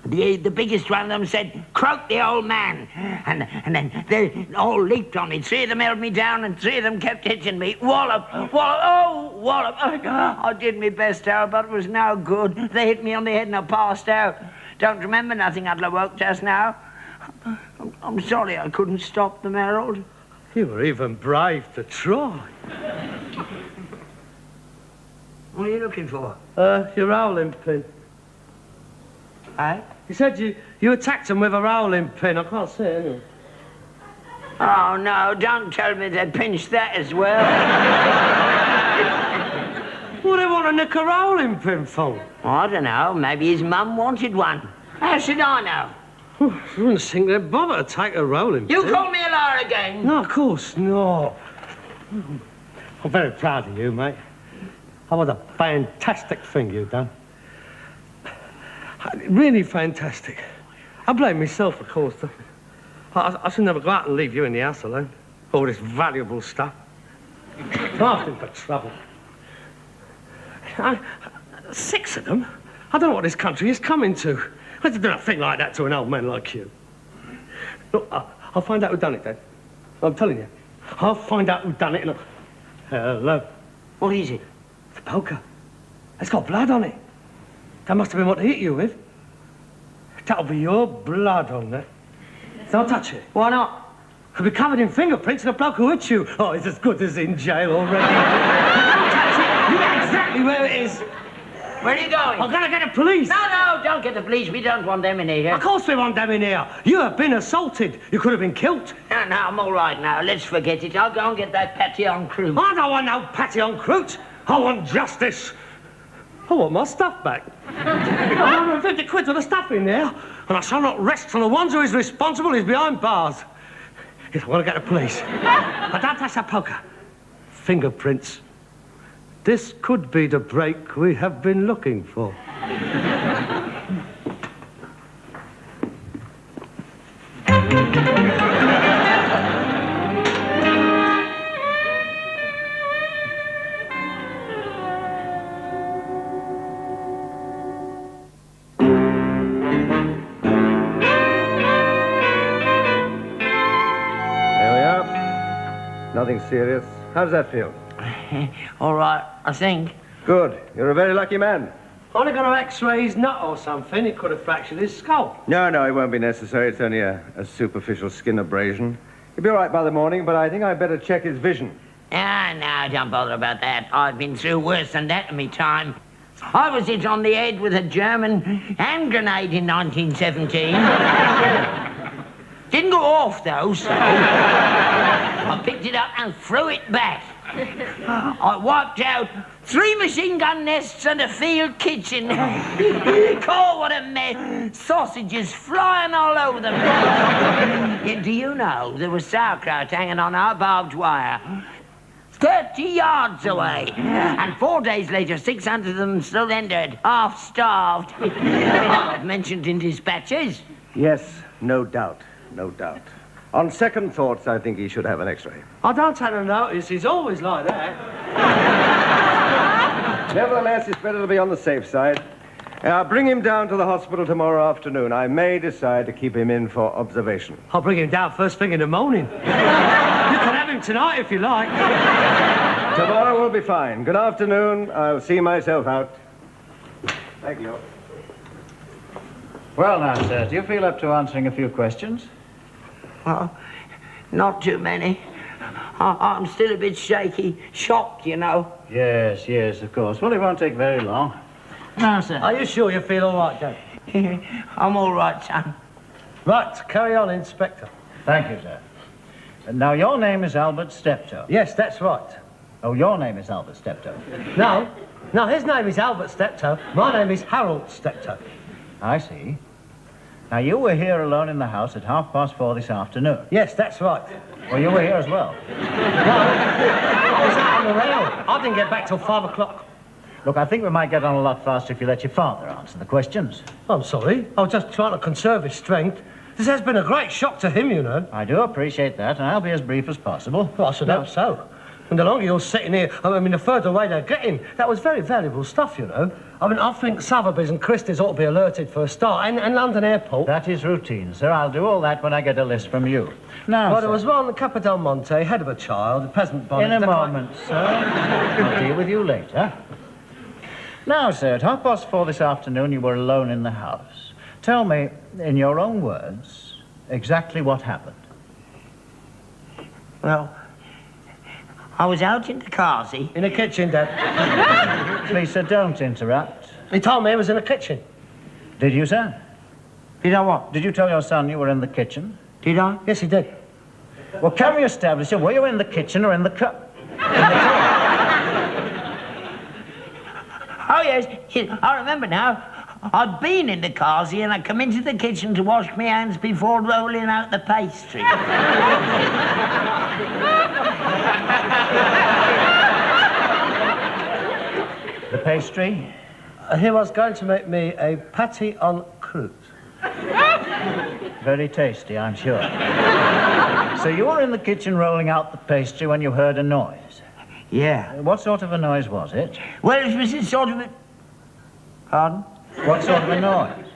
the biggest one of them said, croak the old man. And then they all leaped on me. 3 of them held me down and 3 of them kept hitting me. Wallop, wallop, oh, wallop. I did my best, Harold, but it was no good. They hit me on the head and I passed out. Don't remember nothing until I woke just now. I'm sorry I couldn't stop them, Harold. You were even brave to try. What are you looking for? Your rolling pin. Eh? You said you attacked him with a rolling pin. I can't see it anyway. Oh, no, don't tell me they pinched that as well. What do they want a nick a rolling pin for? I don't know. Maybe his mum wanted one. How should I know? I wouldn't think they'd bother to take a rolling You pin. call me a liar again? No, of course not. I'm very proud of you, mate. That was a fantastic thing you've done. Really fantastic. I blame myself, of course. I should never go out and leave you in the house alone. All this valuable stuff. Asking for trouble. 6 of them? I don't know what this country is coming to. I had to do a thing like that to an old man like you. Look, I'll find out who done it, then. I'm telling you. I'll find out who done it and Hello. What is it? It's a poker. It's got blood on it. That must have been what they hit you with. That'll be your blood on that. Don't touch it. Why not? It'll be covered in fingerprints of the bloke who hit you. Oh, it's as good as in jail already. Don't touch it. You know exactly where it is. Where are you going? I'm gonna get the police. No, don't get the police. We don't want them in here. Of course we want them in here. You have been assaulted. You could have been killed. No, I'm all right now. Let's forget it. I'll go and get that patillon croûte. I don't want no patillon croûte. I want justice. I want my stuff back. 150 quid for the stuff in there, and I shall not rest till the one who is responsible is behind bars. Yes, I want to get the police. But don't touch that poker. Fingerprints. This could be the break we have been looking for. nothing serious. How does that feel? All right, I think. Good. You're a very lucky man. Only got to x-ray his nut or something. He could have fractured his skull. No, it won't be necessary. It's only a superficial skin abrasion. He'll be all right by the morning, but I think I'd better check his vision. Ah, no, don't bother about that. I've been through worse than that in me time. I was hit on the head with a German hand grenade in 1917. Didn't go off, though, so I picked it up and threw it back. I wiped out 3 machine gun nests and a field kitchen. Oh, what a mess. Sausages flying all over them. Yeah, do you know, there was sauerkraut hanging on our barbed wire 30 yards away. And 4 days later, 600 of them surrendered, half-starved. I've mentioned in dispatches. Yes, no doubt. No doubt. On second thoughts, I think he should have an x-ray. I don't take no notice. He's always like that. Nevertheless, it's better to be on the safe side. I'll bring him down to the hospital tomorrow afternoon. I may decide to keep him in for observation. I'll bring him down first thing in the morning. You can have him tonight if you like. Tomorrow will be fine. Good afternoon. I'll see myself out. Thank you. Well, now, sir, do you feel up to answering a few questions? Well, not too many. I'm still a bit shaky, shocked, you know. Yes, of course. Well, it won't take very long. Now, sir. Are you sure you feel all right, Dad? I'm all right, son. Right, carry on, Inspector. Thank you, sir. Now, your name is Albert Steptoe. Yes, that's right. Oh, your name is Albert Steptoe. No, his name is Albert Steptoe. My name is Harold Steptoe. I see. Now, you were here alone in the house at 4:30 this afternoon. Yes, that's right. Well, you were here as well. No, I was out on the rail. I didn't get back till 5 o'clock. Look, I think we might get on a lot faster if you let your father answer the questions. I'm sorry. I was just trying to conserve his strength. This has been a great shock to him, you know. I do appreciate that, and I'll be as brief as possible. Well, I should hope so. And the longer you're sitting here, I mean, the further away they're getting. That was very valuable stuff, you know. I mean, I think Sotheby's and Christie's ought to be alerted for a start, and London Airport. That is routine, sir. I'll do all that when I get a list from you. Now, well, there was one, Capo Monte, head of a child, a peasant bonnet... In a moment, sir. I'll deal with you later. Now, sir, at 4:30 this afternoon, you were alone in the house. Tell me, in your own words, exactly what happened. Well, I was out in the carsy. In the kitchen, Dad. Please, sir, don't interrupt. He told me he was in the kitchen. Did you, sir? Did I what? Did you tell your son you were in the kitchen? Did I? Yes, he did. Well, can we establish it? Were you in the kitchen or in the Oh, yes. I remember now. I'd been in the carsy and I'd come into the kitchen to wash my hands before rolling out the pastry. The pastry? He was going to make me a patty en croûte. Very tasty, I'm sure. So you were in the kitchen rolling out the pastry when you heard a noise? Yeah. What sort of a noise was it? Well, it was a sort of a... Pardon? What sort of a noise?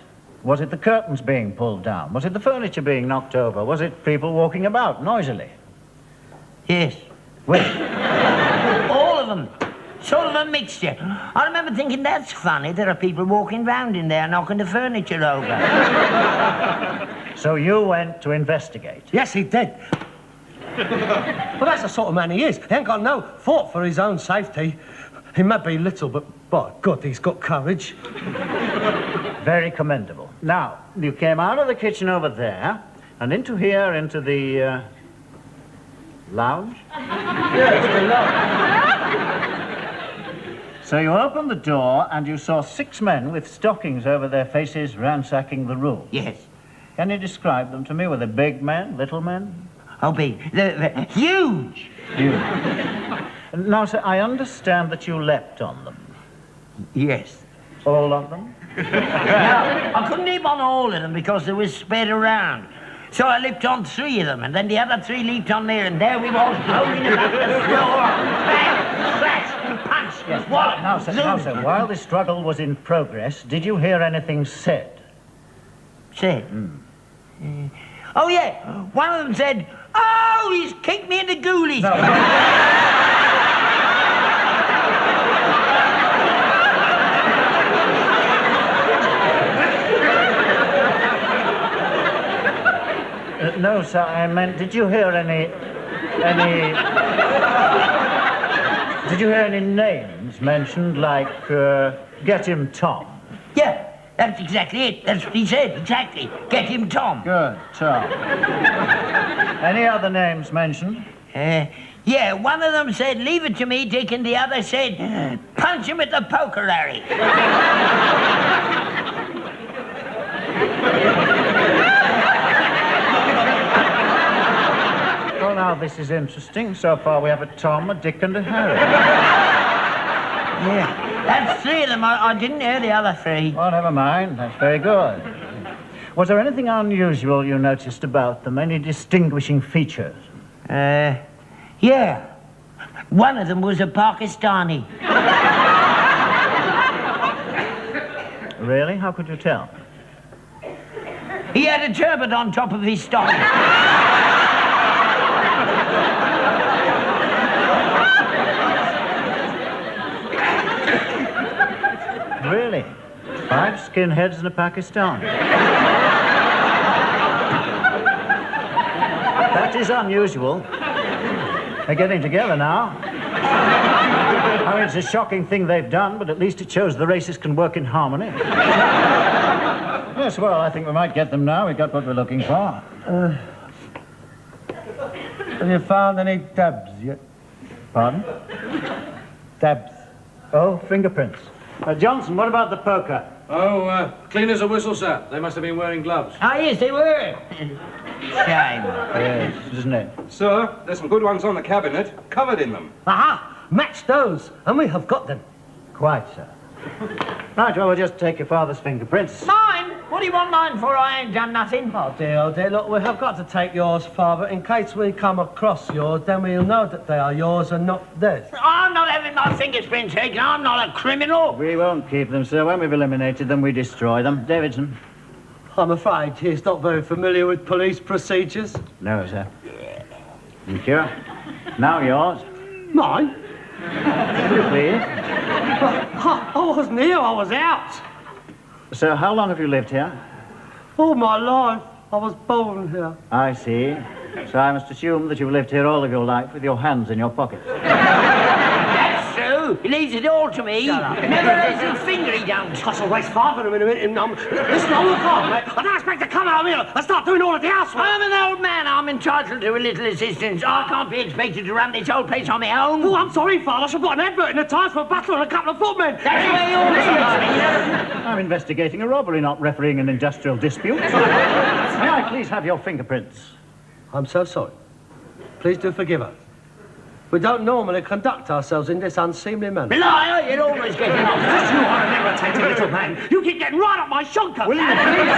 Was it the curtains being pulled down? Was it the furniture being knocked over? Was it people walking about noisily? Yes. Which? All of them. Sort of a mixture. I remember thinking, that's funny, there are people walking round in there knocking the furniture over. So you went to investigate? Yes, he did. Well, that's the sort of man he is. He ain't got no thought for his own safety. He may be little, but by God, he's got courage. Very commendable. Now, you came out of the kitchen over there and into here, into the lounge? Yes, the lounge. So you opened the door and you saw 6 men with stockings over their faces ransacking the room? Yes. Can you describe them to me? Were they big men, little men? Oh, big. They're huge. Huge. Now, sir, I understand that you leapt on them. Yes. All of them? Now, I couldn't leap on all of them because they were spread around. So I leaped on 3 of them, and then the other 3 leaped on there, and there we was, rolling about the floor. Bang, crash, punch, Yes. wallop, Now, sir, while the struggle was in progress, did you hear anything said? Said? Oh, yeah. One of them said, "Oh, he's kicked me in the ghoulies." No, sir, I meant, did you hear any... Did you hear any names mentioned, like, Get Him Tom? Yeah, that's exactly it. That's what he said, exactly. Get him Tom. Good, Tom. Any other names mentioned? Yeah, one of them said, "Leave it to me, Dick," and the other said, "Punch him at the poker, Harry." Well, now, this is interesting. So far, we have a Tom, a Dick, and a Harry. Yeah, that's three of them. I didn't hear the other three. Oh, never mind. That's very good. Was there anything unusual you noticed about them? Any distinguishing features? Yeah. One of them was a Pakistani. Really? How could you tell? He had a turban on top of his stock. Really? 5 skinheads and a Pakistani. That is unusual. They're getting together now. I mean, it's a shocking thing they've done, but at least it shows the races can work in harmony. Yes, well, I think we might get them now. We got what we're looking for. Have you found any dabs yet? Pardon? Dabs. Oh, fingerprints. Johnson, what about the poker? Oh, clean as a whistle, sir. They must have been wearing gloves. Ah, yes, they were. Shame. Yes, isn't it? Sir, there's some good ones on the cabinet, covered in them. Aha! Match those, and we have got them. Quite, sir. Right, well, we'll just take your father's fingerprints. Mine? What do you want mine for? I ain't done nothing. Oh dear, look, we have got to take yours, Father. In case we come across yours, then we'll know that they are yours and not theirs. I'm not having my fingerprints taken. I'm not a criminal. We won't keep them, sir. When we've eliminated them, we destroy them. Davidson? I'm afraid he's not very familiar with police procedures. No, sir. Thank you. Now yours. Mine? Will you please? I wasn't here, I was out. So, how long have you lived here? All my life, I was born here. I see. So I must assume that you've lived here all of your life with your hands in your pockets. That's true. He leaves it all to me. Shut up. Never raise a finger, he don't. I shall waste 5 in a minute. Listen, I'm the father, mate. I don't expect to come out here and start doing all of the housework. I'm an old man. I'm entitled to a little assistance. I can't be expected to run this whole place on my own. Oh, I'm sorry, Father. I should put an advert in the Times for a battle and a couple of footmen. That's the way you always are. I'm investigating a robbery, not refereeing an industrial dispute. May I please have your fingerprints? I'm so sorry. Please do forgive us. We don't normally conduct ourselves in this unseemly manner. Liar, you're always getting off. Yes, you are an irritating little man. You keep getting right up my shunker. Will you please?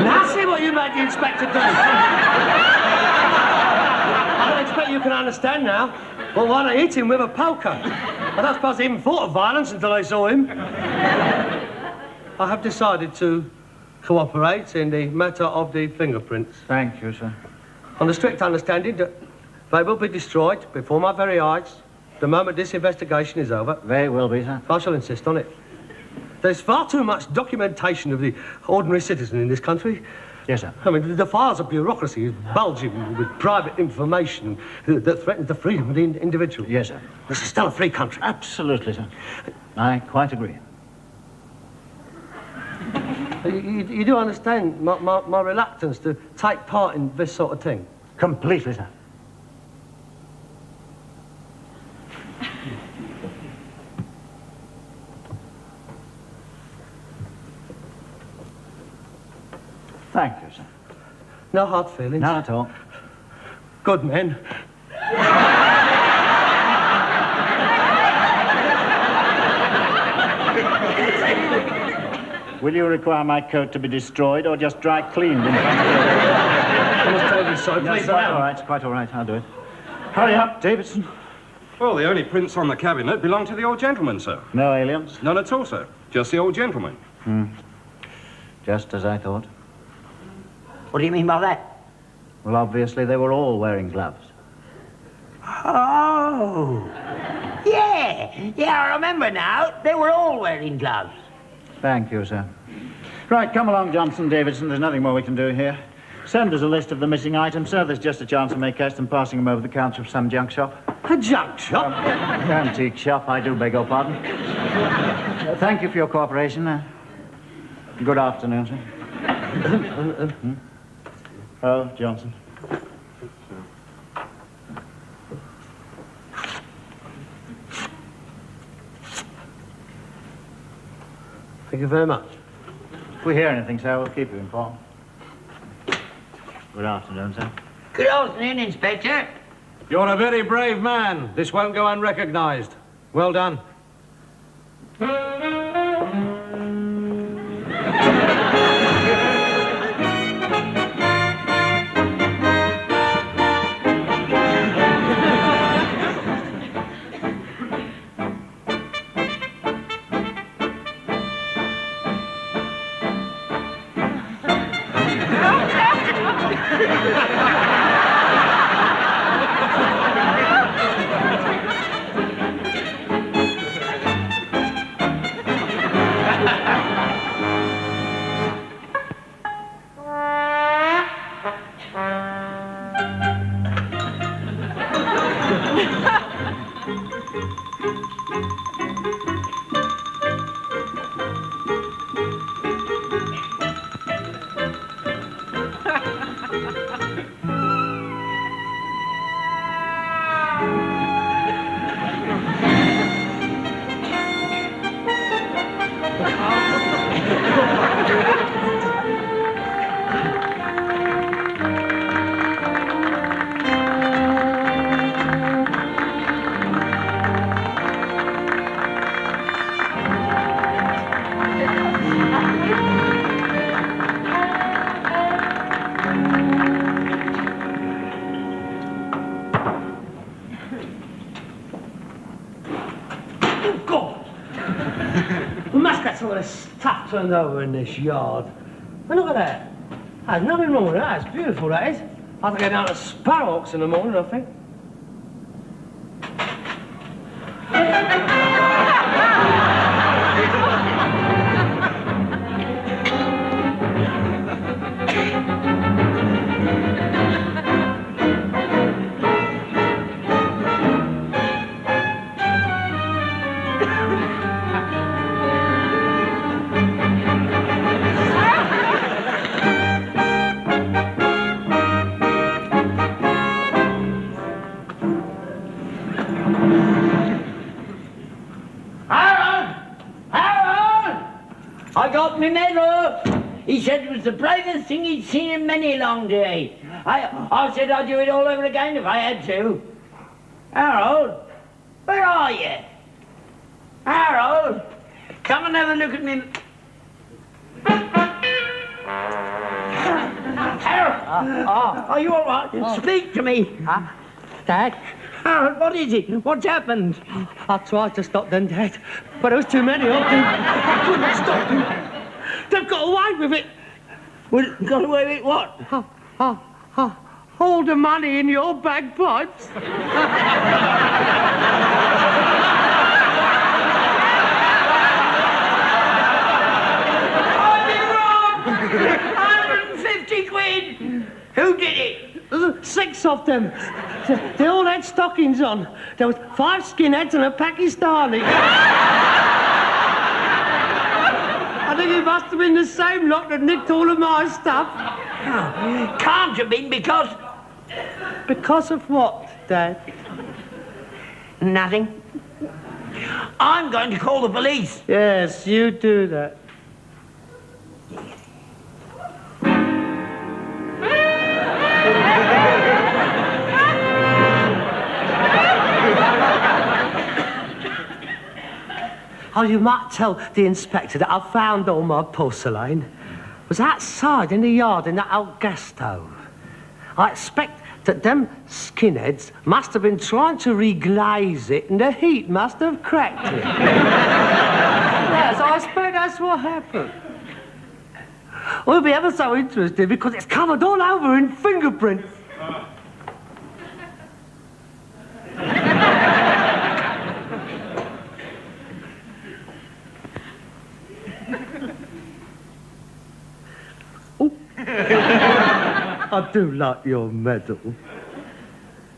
Now see what you made the inspector do. I don't expect you can understand now. Well, why they hit him with a poker? I don't suppose they even thought of violence until they saw him. I have decided to cooperate in the matter of the fingerprints. Thank you, sir. On the strict understanding that they will be destroyed before my very eyes the moment this investigation is over. They will be, sir. I shall insist on it. There's far too much documentation of the ordinary citizen in this country. Yes, sir. I mean, the files of bureaucracy is bulging with private information that threatens the freedom of the individual. Yes, sir. This is still a free country. Absolutely, sir. I quite agree. You do understand my reluctance to take part in this sort of thing? Completely, sir. Thank you, sir. No hard feelings? None at all. Good men. Will you require my coat to be destroyed or just dry cleaned in front of you? I must tell you so, please. Quite all right, quite all right. I'll do it. Hurry up, Davidson. Well, the only prints on the cabinet belong to the old gentleman, sir. No aliens? None at all, sir. Just the old gentleman. Just as I thought. What do you mean by that? Well, obviously they were all wearing gloves. Oh. Yeah, I remember now. They were all wearing gloves. Thank you, sir. Right, come along, Johnson Davidson. There's nothing more we can do here. Send us a list of the missing items, sir. There's just a chance of make haste and passing them over the counter of some junk shop. A junk shop? Antique shop, I do beg your pardon. Thank you for your cooperation. Good afternoon, sir. Oh, Johnson. Thank you very much. If we hear anything, sir, we'll keep you informed. Good afternoon, sir. Good afternoon, Inspector. You're a very brave man. This won't go unrecognised. Well done. Turned over in this yard. And look at that. There's nothing wrong with that. It's beautiful, that is. I have to go down to Sparrowhawks in the morning, I think. He said it was the bravest thing he'd seen in many a long day. I said I'd do it all over again if I had to. Harold, where are you? Harold, come and have a look at me. Harold, are you all right? Speak to me. Dad? Harold, what is it? What's happened? I tried to stop them, Dad, but there was too many of them. I couldn't stop them. They've got away with it. Well, got away with what? All the money in your bagpipes. I've been wrong! 150 quid! Who did it? 6 of them. They all had stockings on. There was 5 skinheads and a Pakistani. I think it must have been the same lot that nicked all of my stuff. Can't have been because... Because of what, Dad? Nothing. I'm going to call the police. Yes, you do that. Oh, you might tell the inspector that I found all my porcelain. It was outside in the yard in that old gas stove. I expect that them skinheads must have been trying to reglaze it and the heat must have cracked it. Yes, I expect that's what happened. We'll be ever so interested because it's covered all over in fingerprints. I do like your medal.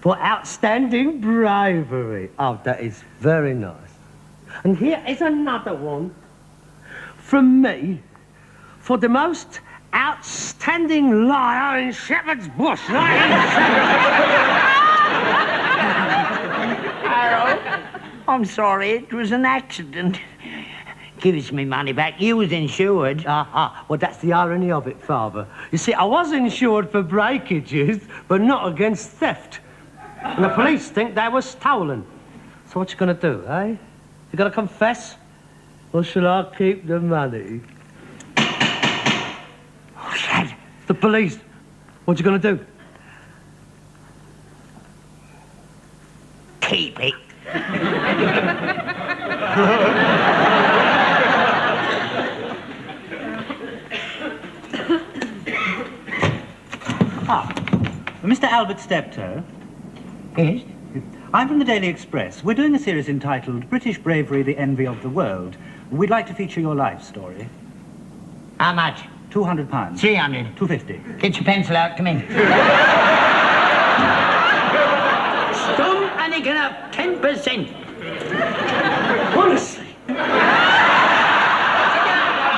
For outstanding bravery. Oh, that is very nice. And here is another one from me for the most outstanding liar in Shepherd's Bush, 1970. Harold, I'm sorry, it was an accident. Give us me money back. You was insured. Well, that's the irony of it, Father. You see, I was insured for breakages, but not against theft. And the police think they were stolen. So what you gonna do, eh? You gonna confess? Or shall I keep the money? What's that? The police. What you gonna do? Keep it. Mr. Albert Steptoe. Yes? I'm from the Daily Express. We're doing a series entitled British Bravery, the Envy of the World. We'd like to feature your life story. How much? £200. 300. 250. Get your pencil out, come in. Stone and it can have 10%. Honestly. I'll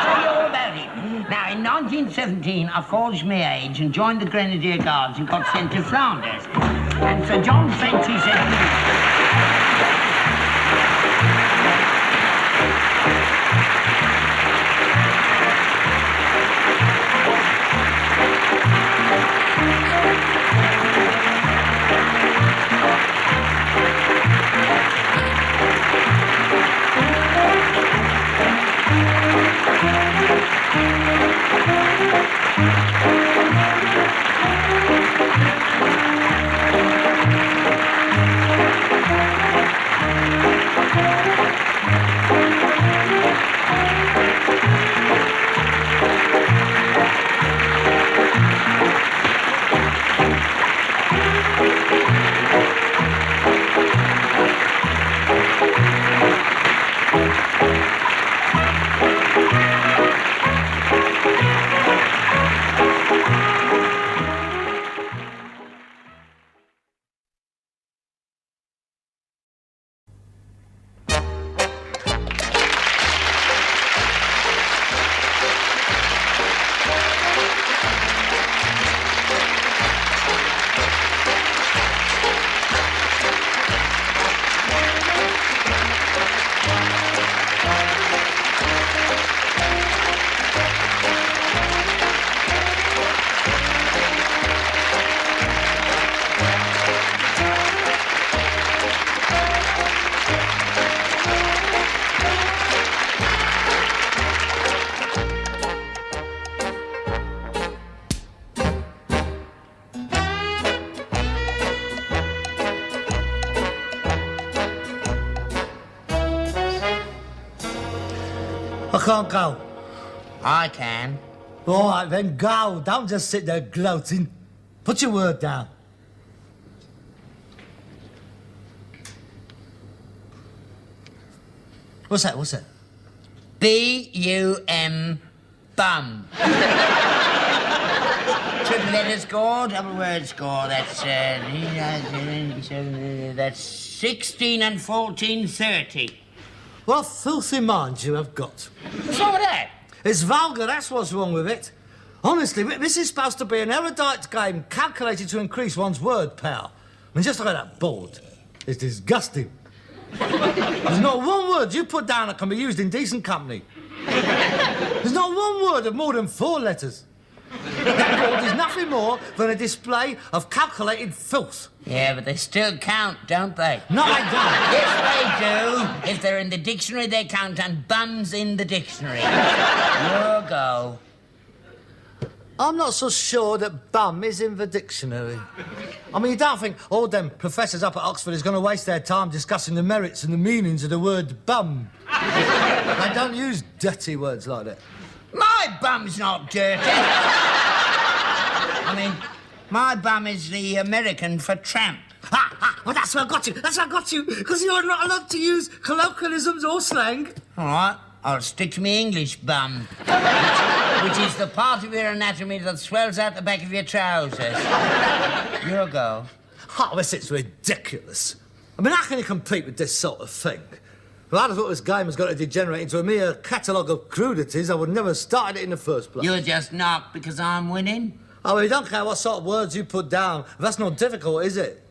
tell you all about it. Now, in 1917, I forged my age and joined the Grenadier Guards and got sent to Flanders. And Sir John Frenchy said to me... I can't go. I can. All right, then go. Don't just sit there gloating. Put your word down. What's that? What's that? B-U-M, bum. Triple letter score, double word score. That's 16 and 14, 30. What filthy mind you have got. What's wrong with that? It's vulgar, that's what's wrong with it. Honestly, this is supposed to be an erudite game calculated to increase one's word power. I mean, just look at that board. It's disgusting. There's not one word you put down that can be used in decent company. There's not one word of more than 4 letters. That board is nothing more than a display of calculated filth. Yeah, but they still count, don't they? No, they don't. Yes, they do. If they're in the dictionary, they count, and bum's in the dictionary. Your go. I'm not so sure that bum is in the dictionary. I mean, you don't think all them professors up at Oxford is going to waste their time discussing the merits and the meanings of the word bum. They don't use dirty words like that. My bum's not dirty. I mean, my bum is the American for tramp. Well, that's where I got you. That's where I got you. Because you're not allowed to use colloquialisms or slang. All right, I'll stick to me English bum, which is the part of your anatomy that swells out the back of your trousers. Your go. Oh, this is ridiculous. I mean, how can you compete with this sort of thing? If I'd have thought this game was going to degenerate into a mere catalogue of crudities, I would never have started it in the first place. You're just knocked because I'm winning? Oh, well, you don't care what sort of words you put down. That's not difficult, is it?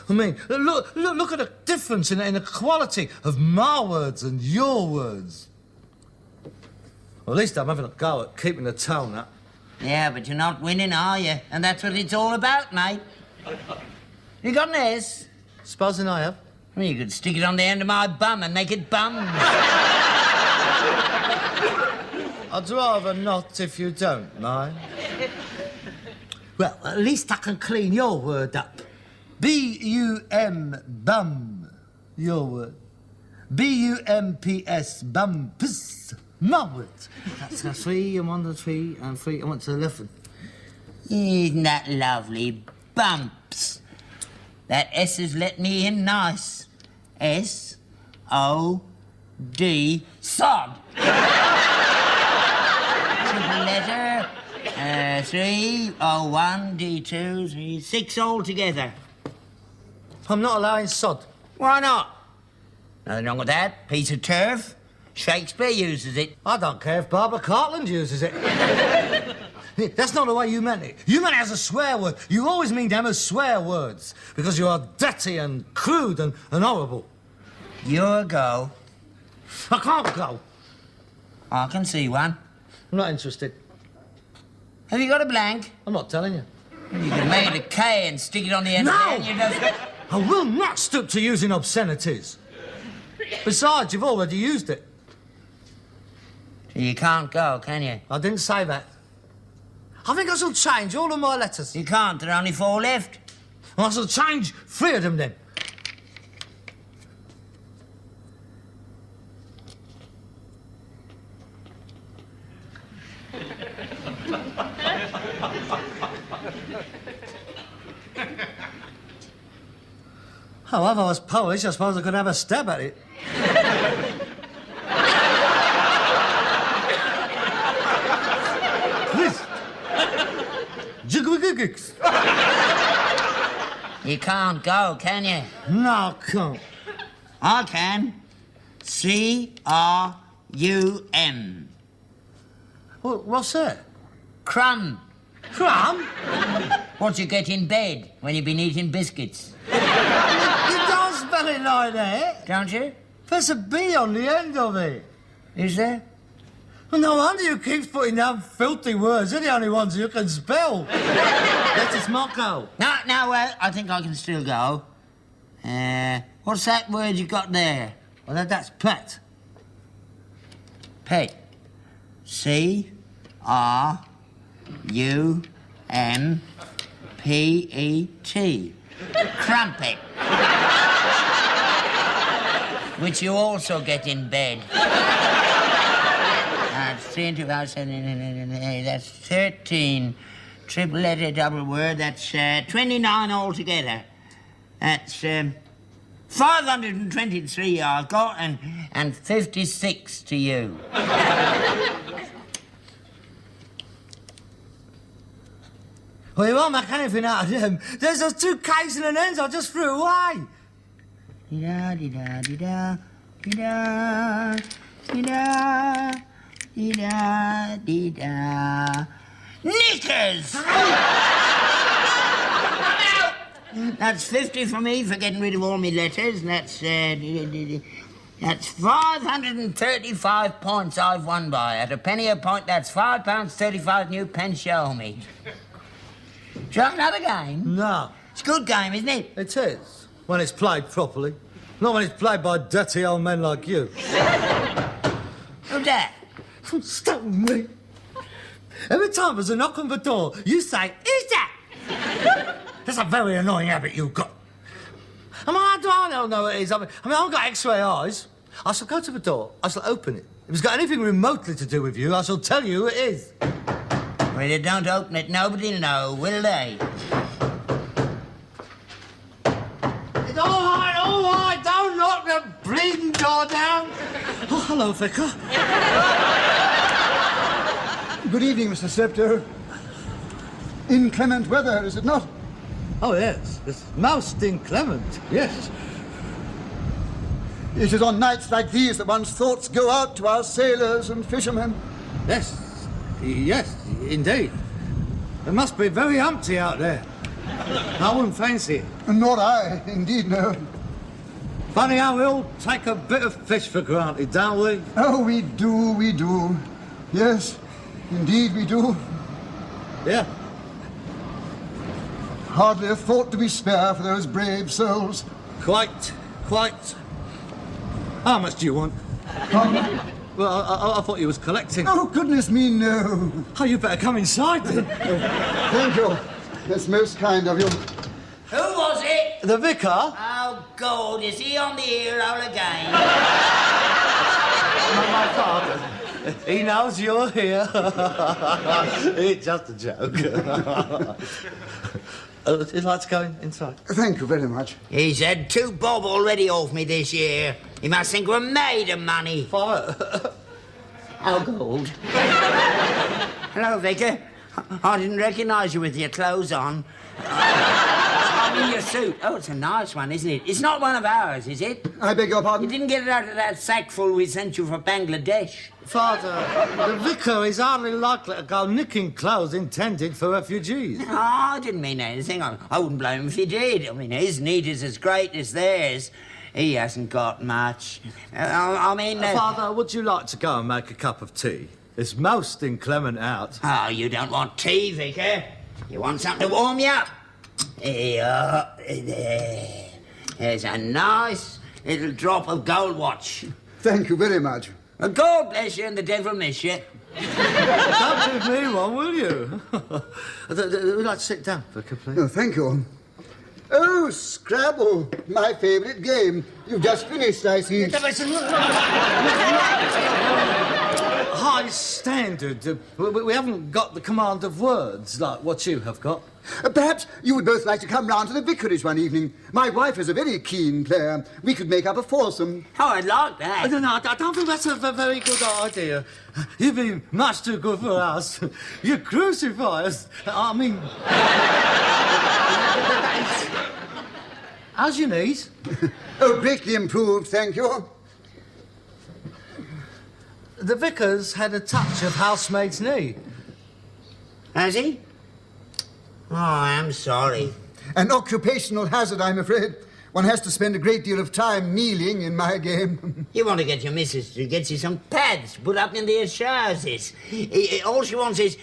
I mean, look at the difference in the quality of my words and your words. Well, at least I'm having a go at keeping the tone up. Yeah, but you're not winning, are you? And that's what it's all about, mate. You got an S? Supposing I have. Well, you could stick it on the end of my bum and make it bums. I'd rather not if you don't mind. Well, at least I can clean your word up. B-U-M, bum, your word. B-U-M-P-S, bumps, my word. That's a 3 and 1 to 3 and 3 and 1 to 11. Isn't that lovely? Bumps. That S has let me in nice. S-O-D, sod. Triple letter, 3, O1, D2, 3, 6 altogether. I'm not allowing sod. Why not? Nothing wrong with that. Piece of turf. Shakespeare uses it. I don't care if Barbara Cartland uses it. That's not the way you meant it. You meant it as a swear word. You always mean them as swear words because you are dirty and crude and horrible. Your go. I can't go. I can see one. I'm not interested. Have you got a blank? I'm not telling you. You can make it a K and stick it on the end No! of it. You just... I will not stoop to using obscenities. Besides, you've already used it. You can't go, can you? I didn't say that. I think I shall change all of my letters. You can't. There are only 4 left. I shall change 3 of them then. Oh, if I was Polish, I suppose I could have a stab at it. Jigwigigigs. You can't go, can you? No, I can't. I can. C-R-U-M. What's that? Crumb. Crumb? What you get in bed when you've been eating biscuits. You don't spell it like that. Don't you? There's a B on the end of it. Is there? Well, no wonder you keep putting down filthy words. They're the only ones you can spell. Let us not go. No, well, I think I can still go. What's that word you got there? Well, that's pet. Pet. C-R-U-M-P-E-T. Crumpet. Which you also get in bed. That's 3 and 2, 5, 7, that's 13. Triple letter, double word, that's 29 altogether. That's 523 I've got and 56 to you. Well, you won't make anything out of them. There's those 2 K's and an N's I just threw away. Dee-da, dee-da, dee-da, dee-da, dee-da, dee-da, dee-da. Knickers! That's 50 for me for getting rid of all my letters. That's 535 points I've won by. At a penny a point, that's £5.35 new pence show me. Do you like another game? No. It's a good game, isn't it? It is, when it's played properly. Not when it's played by dirty old men like you. Who's that? Stop me. Every time there's a knock on the door, you say, "Who's that?" That's a very annoying habit you've got. I mean, I don't know what it is. I mean, I've got X-ray eyes. I shall go to the door, I shall open it, If it's got anything remotely to do with you, I shall tell you it is. Well, you don't open it, nobody'll know, will they? It's all right, don't knock the bleeding door down. Oh, hello, Vicar. Good evening, Mr. Steptoe. Inclement weather, is it not? Oh, yes. It's most inclement, yes. It is on nights like these that one's thoughts go out to our sailors and fishermen. Yes, yes, indeed. It must be very empty out there. I wouldn't fancy it. Nor I, indeed, no. Funny how we all take a bit of fish for granted, don't we? Oh, we do, we do. Yes, indeed we do. Yeah. Hardly a thought to be spare for those brave souls. Quite. How much do you want? Well, I thought you was collecting. Oh, goodness me, no. Oh, you better come inside then. Thank you. That's most kind of you. Who was it? The vicar? Oh, God, is he on the ear hole again? My father. He knows you're here. It's just a joke. Would you like to go inside? Thank you very much. He's had 2 bob already off me this year. He must think we're made of money. Father. Oh, Gold. Hello, Vicar. I didn't recognise you with your clothes on. I mean, your suit. Oh, it's a nice one, isn't it? It's not one of ours, is it? I beg your pardon? You didn't get it out of that sackful we sent you for Bangladesh. Father, the vicar is hardly likely to go nicking clothes intended for refugees. No, I didn't mean anything. I wouldn't blame him if he did. I mean, his need is as great as theirs. He hasn't got much. Father, would you like to go and make a cup of tea? It's most inclement out. Oh, you don't want tea, Vicar. You want something to warm you up. Here, there. There's a nice little drop of gold watch. Thank you very much. God bless you and the devil miss you. Don't give me one, will you? Would you like to sit down, Vicar, please? Oh, thank you. Oh, Scrabble, my favourite game. You've just finished, I see. High standard. We haven't got the command of words like what you have got. Perhaps you would both like to come round to the vicarage one evening. My wife is a very keen player. We could make up a foursome. Oh, I'd like that. No, I don't think that's a very good idea. You've been much too good for us. You crucify us. I mean... How's your knees? Oh, greatly improved, thank you. The vicar's had a touch of housemaid's knee. Has he? Oh, I'm sorry. An occupational hazard, I'm afraid. One has to spend a great deal of time kneeling in my game. You want to get your missus to get you some pads to put up in their trousers. All she wants is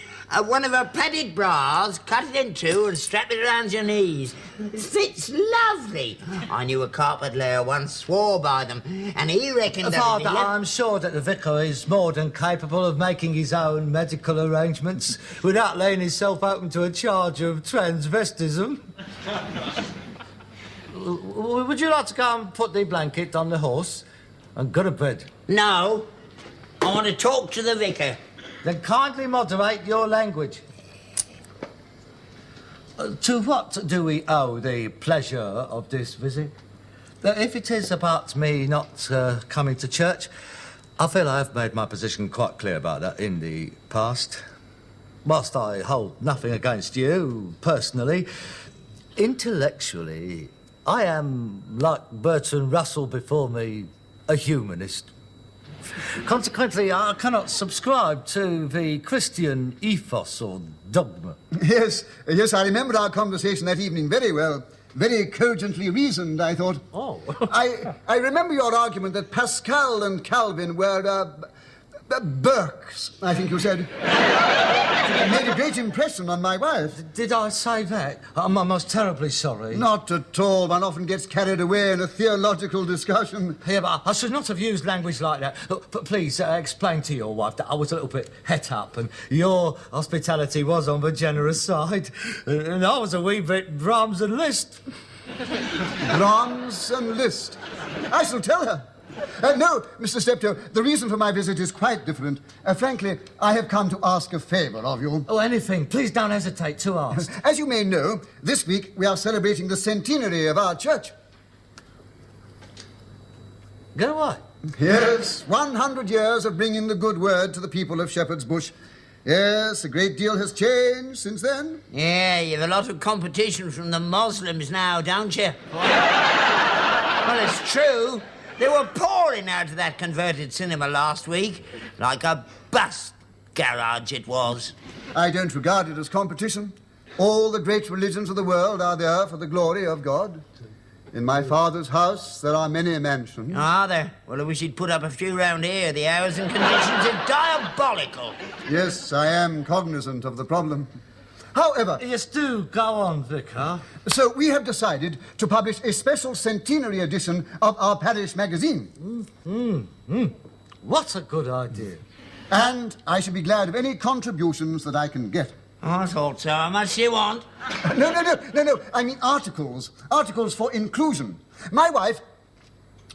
one of her padded bras, cut it in 2 and strap it around your knees. It fits lovely. I knew a carpet layer once swore by them, and he reckoned that... Father, I'm sure that the vicar is more than capable of making his own medical arrangements without laying himself open to a charge of transvestism. Would you like to go and put the blanket on the horse and go to bed? No. I want to talk to the vicar. Then kindly moderate your language. To what do we owe the pleasure of this visit? If it is about me not coming to church, I feel I have made my position quite clear about that in the past. Whilst I hold nothing against you, personally, intellectually, I am, like Bertrand Russell before me, a humanist. Consequently, I cannot subscribe to the Christian ethos or dogma. Yes, I remember our conversation that evening very well. Very cogently reasoned, I thought. Oh. I remember your argument that Pascal and Calvin were, Burkes, I think you said. It made a great impression on my wife. Did I say that? I'm most terribly sorry. Not at all. One often gets carried away in a theological discussion. Yeah, but I should not have used language like that. But please, explain to your wife that I was a little bit het up and your hospitality was on the generous side. And I was a wee bit Brahms and Liszt. Brahms and Liszt. I shall tell her. No, Mr. Steptoe, the reason for my visit is quite different. Frankly, I have come to ask a favour of you. Oh, anything. Please don't hesitate to ask. As you may know, this week we are celebrating the centenary of our church. Go away. Yes, 100 years of bringing the good word to the people of Shepherd's Bush. Yes, a great deal has changed since then. Yeah, you've a lot of competition from the Muslims now, don't you? Well, it's true. They were pouring out of that converted cinema last week. Like a bus garage it was. I don't regard it as competition. All the great religions of the world are there for the glory of God. In my father's house, there are many mansions. Are there? Well, I wish he'd put up a few round here. The hours and conditions are diabolical. Yes, I am cognizant of the problem. However... Yes, do go on, Vicar. So we have decided to publish a special centenary edition of our parish magazine. What a good idea. And I shall be glad of any contributions that I can get. Oh, I thought so. How much do you want? No. I mean articles. Articles for inclusion. My wife...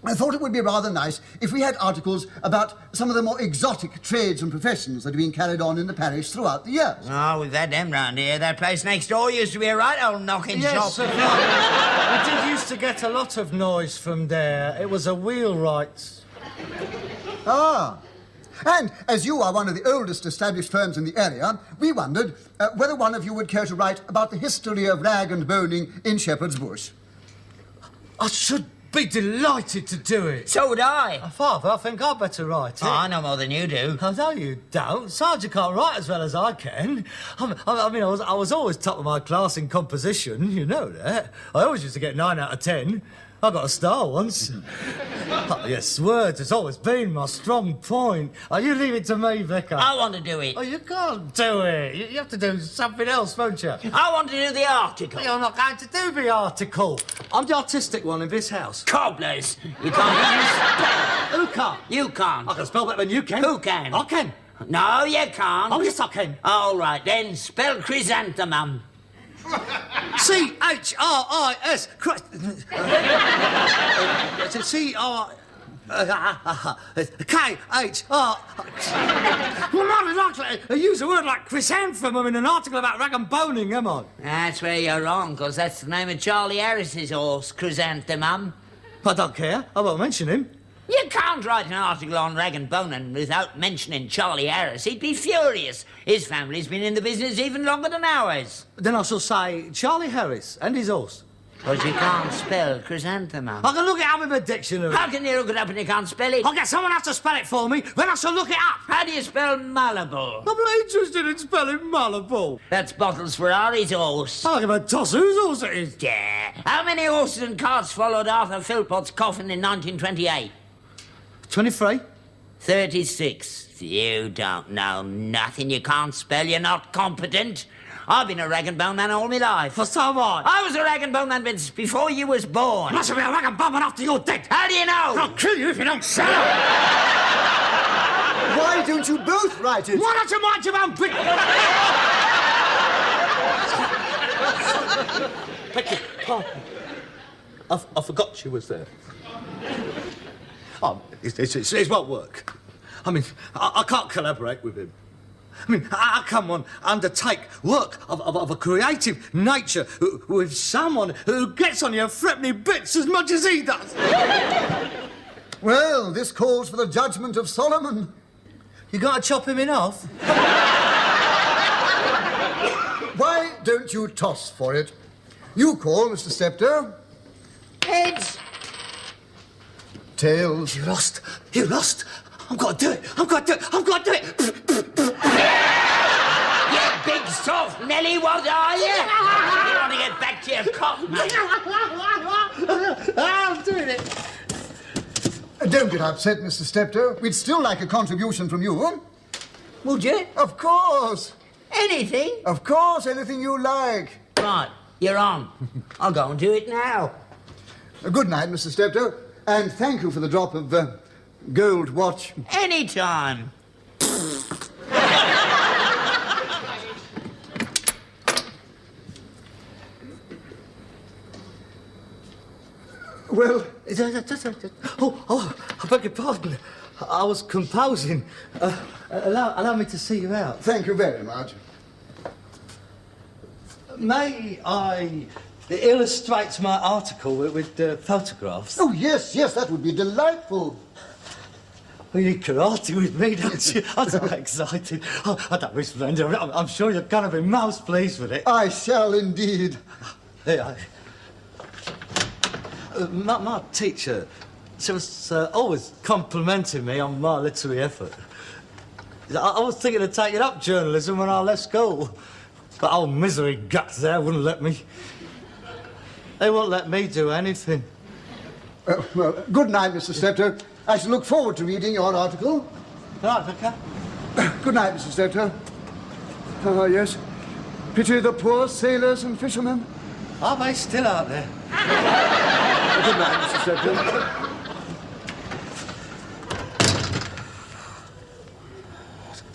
I thought it would be rather nice if we had articles about some of the more exotic trades and professions that have been carried on in the parish throughout the years. Oh, we've had them round here. That place next door used to be a right old knocking shop. Yes, we did used to get a lot of noise from there. It was a wheelwright's. Ah. And as you are one of the oldest established firms in the area, we wondered whether one of you would care to write about the history of rag and boning in Shepherd's Bush. I should be delighted to do it. So would I. Father, I think I'd better write it. Oh, I know more than you do. Oh, no, you don't. Sergeant can't write as well as I can. I was always top of my class in composition, you know that. I always used to get 9 out of 10. I got a star once. Oh, yes, words has always been my strong point. Oh, you leave it to me, Vicar. I want to do it. Oh, you can't do it. You have to do something else, won't you? I want to do the article. You're not going to do the article. I'm the artistic one in this house. Cobblers. You can't even spell. Who can't? You can't. I can spell better than you can. Who can? I can. No, you can't. Oh, yes, I can. All right, then spell chrysanthemum. C-H-R-I-S. C-R... K-H-R... Well, not likely to use a word like chrysanthemum in an article about rag and boning, am I? That's where you're wrong, because that's the name of Charlie Harris's horse, chrysanthemum. I don't care. I won't mention him. You can't write an article on rag and boning without mentioning Charlie Harris. He'd be furious. His family's been in the business even longer than ours. Then I shall say Charlie Harris and his horse. Because you can't spell chrysanthemum. I can look it up in the dictionary. How can you look it up and you can't spell it? I'll get someone else to spell it for me, then I shall look it up. How do you spell Malibu? I'm not interested in spelling Malibu. That's Bottles Ferrari's horse. I'll give a toss whose horse it is. Yeah. How many horses and carts followed Arthur Philpott's coffin in 1928? 23. 36. You don't know nothing. You can't spell. You're not competent. I've been a rag and bone man all my life. For so what? I was a rag and bone man before you was born. I shall be a rag and bone man after you're dead. How do you know? I'll kill you if you don't shut up. Why don't you both write it? Why don't you mind your own big... Beg your pardon. I forgot she was there. Oh, it won't work. I mean, I can't collaborate with him. I mean, how come one undertake work of a creative nature with someone who gets on your threepenny bits as much as he does? Well, this calls for the judgment of Solomon. You got to chop him in half? Why don't you toss for it? You call, Mr. Steptoe. Heads. Tails. You lost. You lost. I'm going to do it. I'm going to do it. I'm going to do it. You big soft Nelly, what are you? You want to get back to your cot, mate? I'm doing it. Don't get upset, Mr. Steptoe. We'd still like a contribution from you. Would you? Of course. Anything? Of course, anything you like. Right, you're on. I'll go and do it now. Good night, Mr. Steptoe, and thank you for the drop of gold watch. Anytime. Well... Oh, I beg your pardon. I was composing. Allow me to see you out. Thank you very much. May I illustrate my article with photographs? Oh, yes, that would be delightful. Well, you karate with me, don't you? I'm so excited. Oh, that was splendid. I'm sure you're going to be most pleased with it. I shall indeed. Yeah. My teacher, she was always complimenting me on my literary effort. I was thinking of taking up journalism when I left school. But old misery guts there wouldn't let me. They won't let me do anything. Well, good night, Mr. Steptoe. I shall look forward to reading your article. Right, Vicar. Good night, Mr. Steptoe. Oh, yes. Pity the poor sailors and fishermen. Are they still out there? Good night, Mr. Steptoe.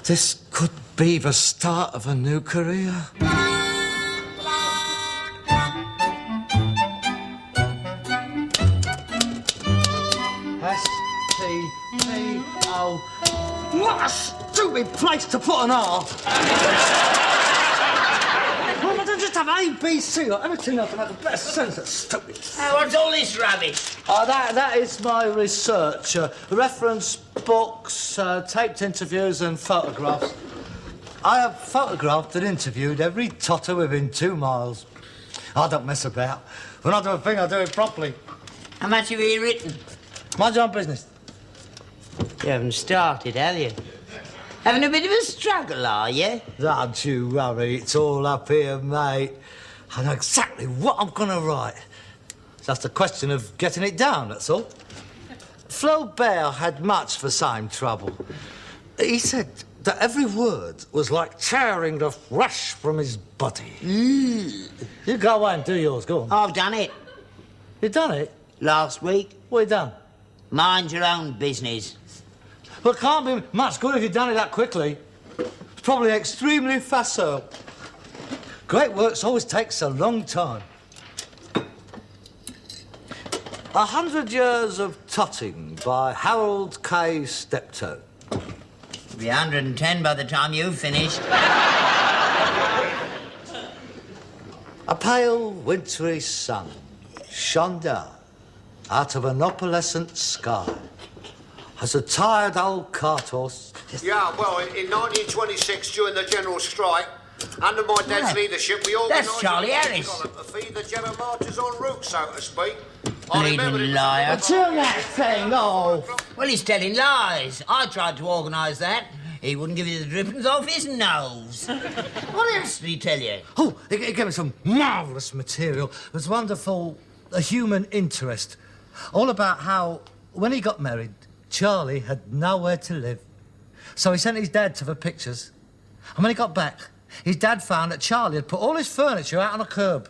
This could be the start of a new career. S-T-P-O. What a stupid place to put an R. Well, I don't just have A, B, C or everything else to make the best sense. That's stupid. What's all this rubbish? Oh, that is my research. Reference books, taped interviews and photographs. I have photographed and interviewed every totter within 2 miles. I don't mess about. When I do a thing, I do it properly. How much have you written? Mind your own business. You haven't started, have you? Having a bit of a struggle, are you? Don't you worry, it's all up here, mate. I know exactly what I'm going to write. It's just a question of getting it down, that's all. Flaubert had much the same trouble. He said that every word was like tearing the flesh from his body. You go away and do yours, go on. I've done it. You done it? Last week. What you done? Mind your own business. Well, it can't be much good if you've done it that quickly. It's probably extremely facile. Great works always takes a long time. 100 Years of Totting by Harold K. Steptoe. It'll be 110 by the time you've finished. A pale, wintry sun shone down out of an opalescent sky as a tired old cart horse... Yeah, well, in 1926, during the general strike, under my dad's leadership, we organised... That's Charlie Harris. ...to feed the general marchers en route, so to speak. Bleeding liar. Turn that thing off. Well, he's telling lies. I tried to organise that. He wouldn't give you the drippings off his nose. What else did he tell you? Oh, he gave me some marvellous material. It was wonderful, a human interest. All about how, when he got married, Charlie had nowhere to live. So he sent his dad to the pictures. And when he got back, his dad found that Charlie had put all his furniture out on a curb.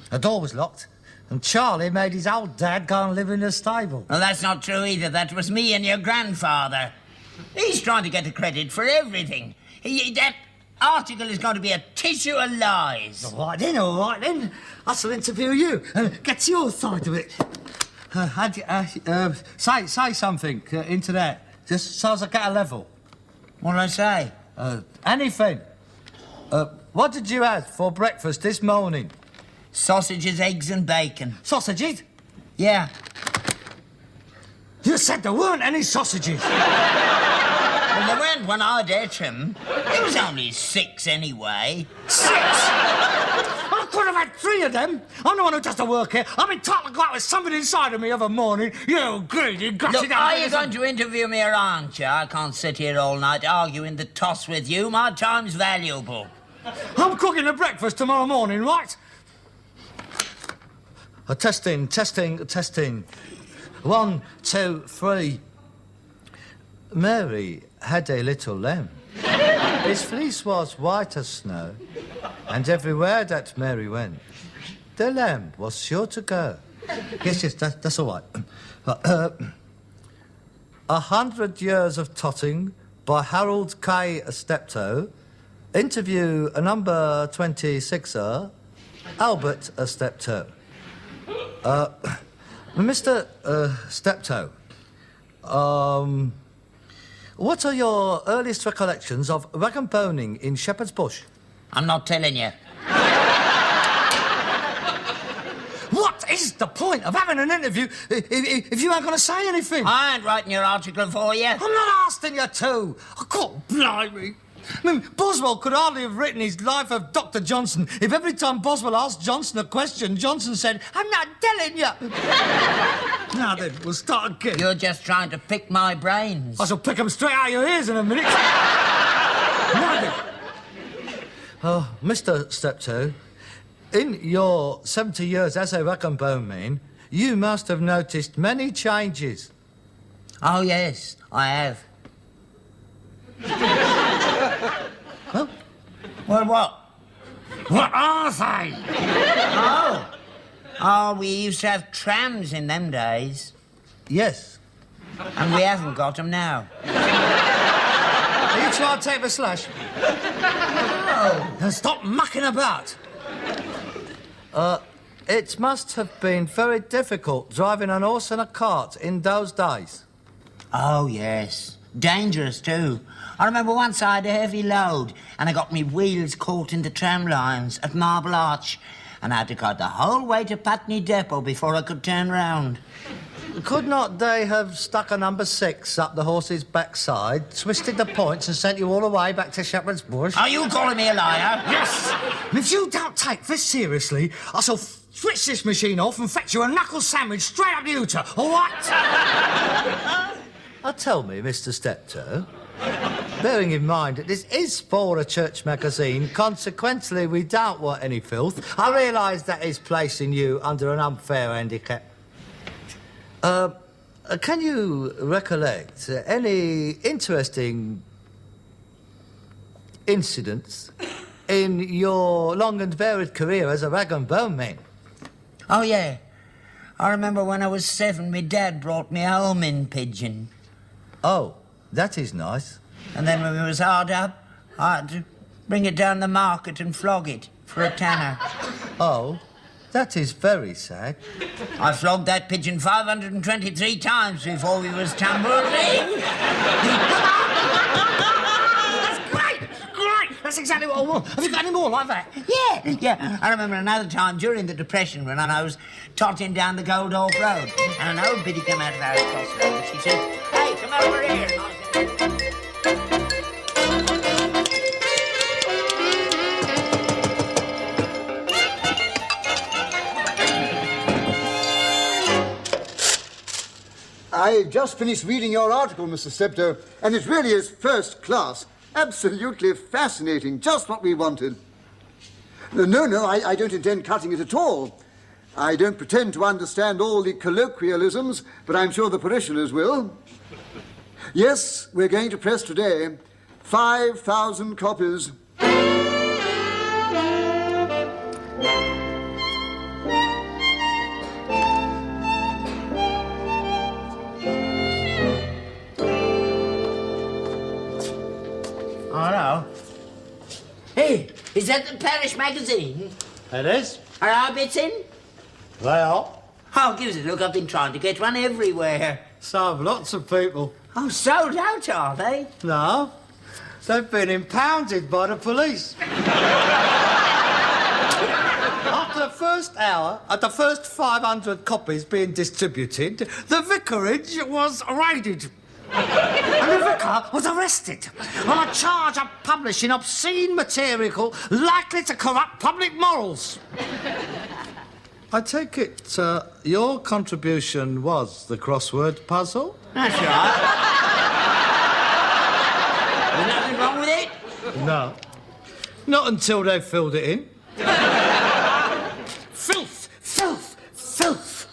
The door was locked, and Charlie made his old dad go and live in the stable. Well, that's not true either. That was me and your grandfather. He's trying to get the credit for everything. That article is going to be a tissue of lies. All right then. I shall interview you and get your side of it. Say something into that, just so as I get a level. What'll I say? Anything. What did you have for breakfast this morning? Sausages, eggs and bacon. Sausages? Yeah. You said there weren't any sausages. Well, there weren't when I'd ate them. It was only 6 anyway. 6? I could have had 3 of them. I'm the one who does the work here. I'm entitled to go out with something inside of me of a morning. You greedy, gutted... Look, are you going to interview me or aren't you? I can't sit here all night arguing the toss with you. My time's valuable. I'm cooking the breakfast tomorrow morning, right? Testing. 1, 2, 3. Mary had a little lamb. His fleece was white as snow, and everywhere that Mary went, the lamb was sure to go. Yes, that's all right. 100 Years of Totting by Harold K. Steptoe. Interview number 26, Albert Steptoe. Mr. Steptoe, what are your earliest recollections of rag and boning in Shepherd's Bush? I'm not telling you. What is the point of having an interview if you aren't going to say anything? I ain't writing your article for you. I'm not asking you to. Oh, God, blimey. I mean, Boswell could hardly have written his Life of Dr. Johnson if every time Boswell asked Johnson a question, Johnson said, I'm not telling you. Now then, we'll start again. You're just trying to pick my brains. I shall pick them straight out of your ears in a minute. Now then. Oh, Mr. Steptoe, in your 70 years as a rag and bone man, you must have noticed many changes. Oh, yes, I have. Well? Well, what? What are they? Oh, we used to have trams in them days. Yes. And we haven't got them now. Are you trying to take the slash? No. Stop mucking about. It must have been very difficult driving an horse and a cart in those days. Oh, yes. Dangerous, too. I remember once I had a heavy load and I got me wheels caught in the tram lines at Marble Arch and I had to go the whole way to Putney Depot before I could turn round. Could not they have stuck a number 6 up the horse's backside, twisted the points and sent you all the way back to Shepherd's Bush? Are you calling me a liar? Yes! And if you don't take this seriously, I shall switch this machine off and fetch you a knuckle sandwich straight up the uter, all right? Tell me, Mr. Steptoe, bearing in mind that this is for a church magazine, consequently we don't want any filth. I realise that is placing you under an unfair handicap. Can you recollect any interesting incidents in your long and varied career as a rag and bone man? Oh, yeah. I remember when I was 7, my dad brought me a homing pigeon. Oh, that is nice. And then when we was hard up, I had to bring it down the market and flog it for a tanner. Oh, that is very sad. I flogged that pigeon 523 times before we was tumbled in. That's great! Great! That's exactly what I want. Have you got any more like that? Yeah. I remember another time during the Depression when I was trotting down the Goldorf Road and an old biddy came out of our crossroad and she said, hey, come over here. And I said, I just finished reading your article, Mr. Steptoe, and it really is first class. Absolutely fascinating. Just what we wanted. No, I don't intend cutting it at all. I don't pretend to understand all the colloquialisms, but I'm sure the parishioners will. Yes, we're going to press today 5,000 copies. Hello. Hey, is that the parish magazine? It is. Are our bits in? They are. Oh, give us a look. I've been trying to get one everywhere. So have lots of people. Oh, sold out, are they? No. They've been impounded by the police. After the first hour, at the first 500 copies being distributed, the vicarage was raided. And the vicar was arrested on a charge of publishing obscene material likely to corrupt public morals. I take it your contribution was the crossword puzzle? That's right. There's nothing wrong with it? No. Not until they filled it in. Filth, filth, filth.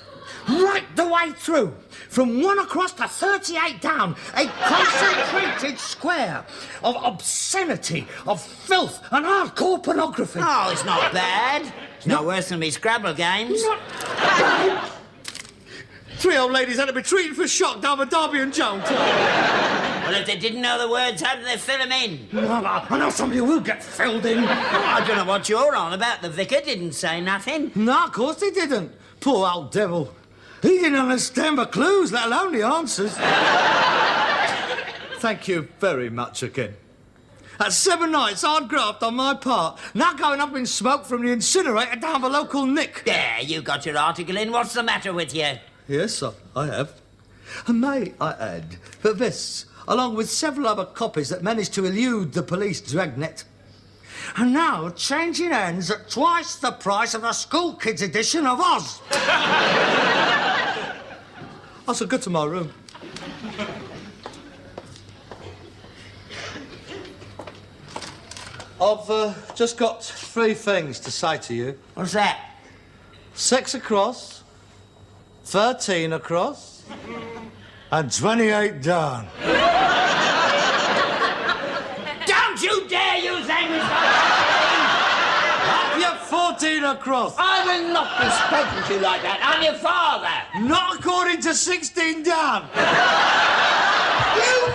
Right the way through. From 1 across to 38 down. A concentrated square of obscenity, of filth and hardcore pornography. Oh, it's not bad. It's not worse than me Scrabble games. Three old ladies had to be treated for shock down the Derby and Jones. Well, if they didn't know the words, how did they fill them in? I know somebody who will get filled in. I don't know what you're on about. The vicar didn't say nothing. No, of course he didn't. Poor old devil. He didn't understand the clues, let alone the answers. Thank you very much again. That's 7 nights hard graft on my part. Now going up in smoke from the incinerator down the local nick. There, you got your article in. What's the matter with you? Yes, sir, I have. And may I add that this, along with several other copies that managed to elude the police dragnet, are now changing hands at twice the price of a school kids edition of Oz. I shall go to my room. I've just got 3 things to say to you. What's that? 6 across, 13 across, and 28 down. Don't you dare use language Up your 14 across. I will not be spoken to like that. I'm your father. Not according to 16 down. You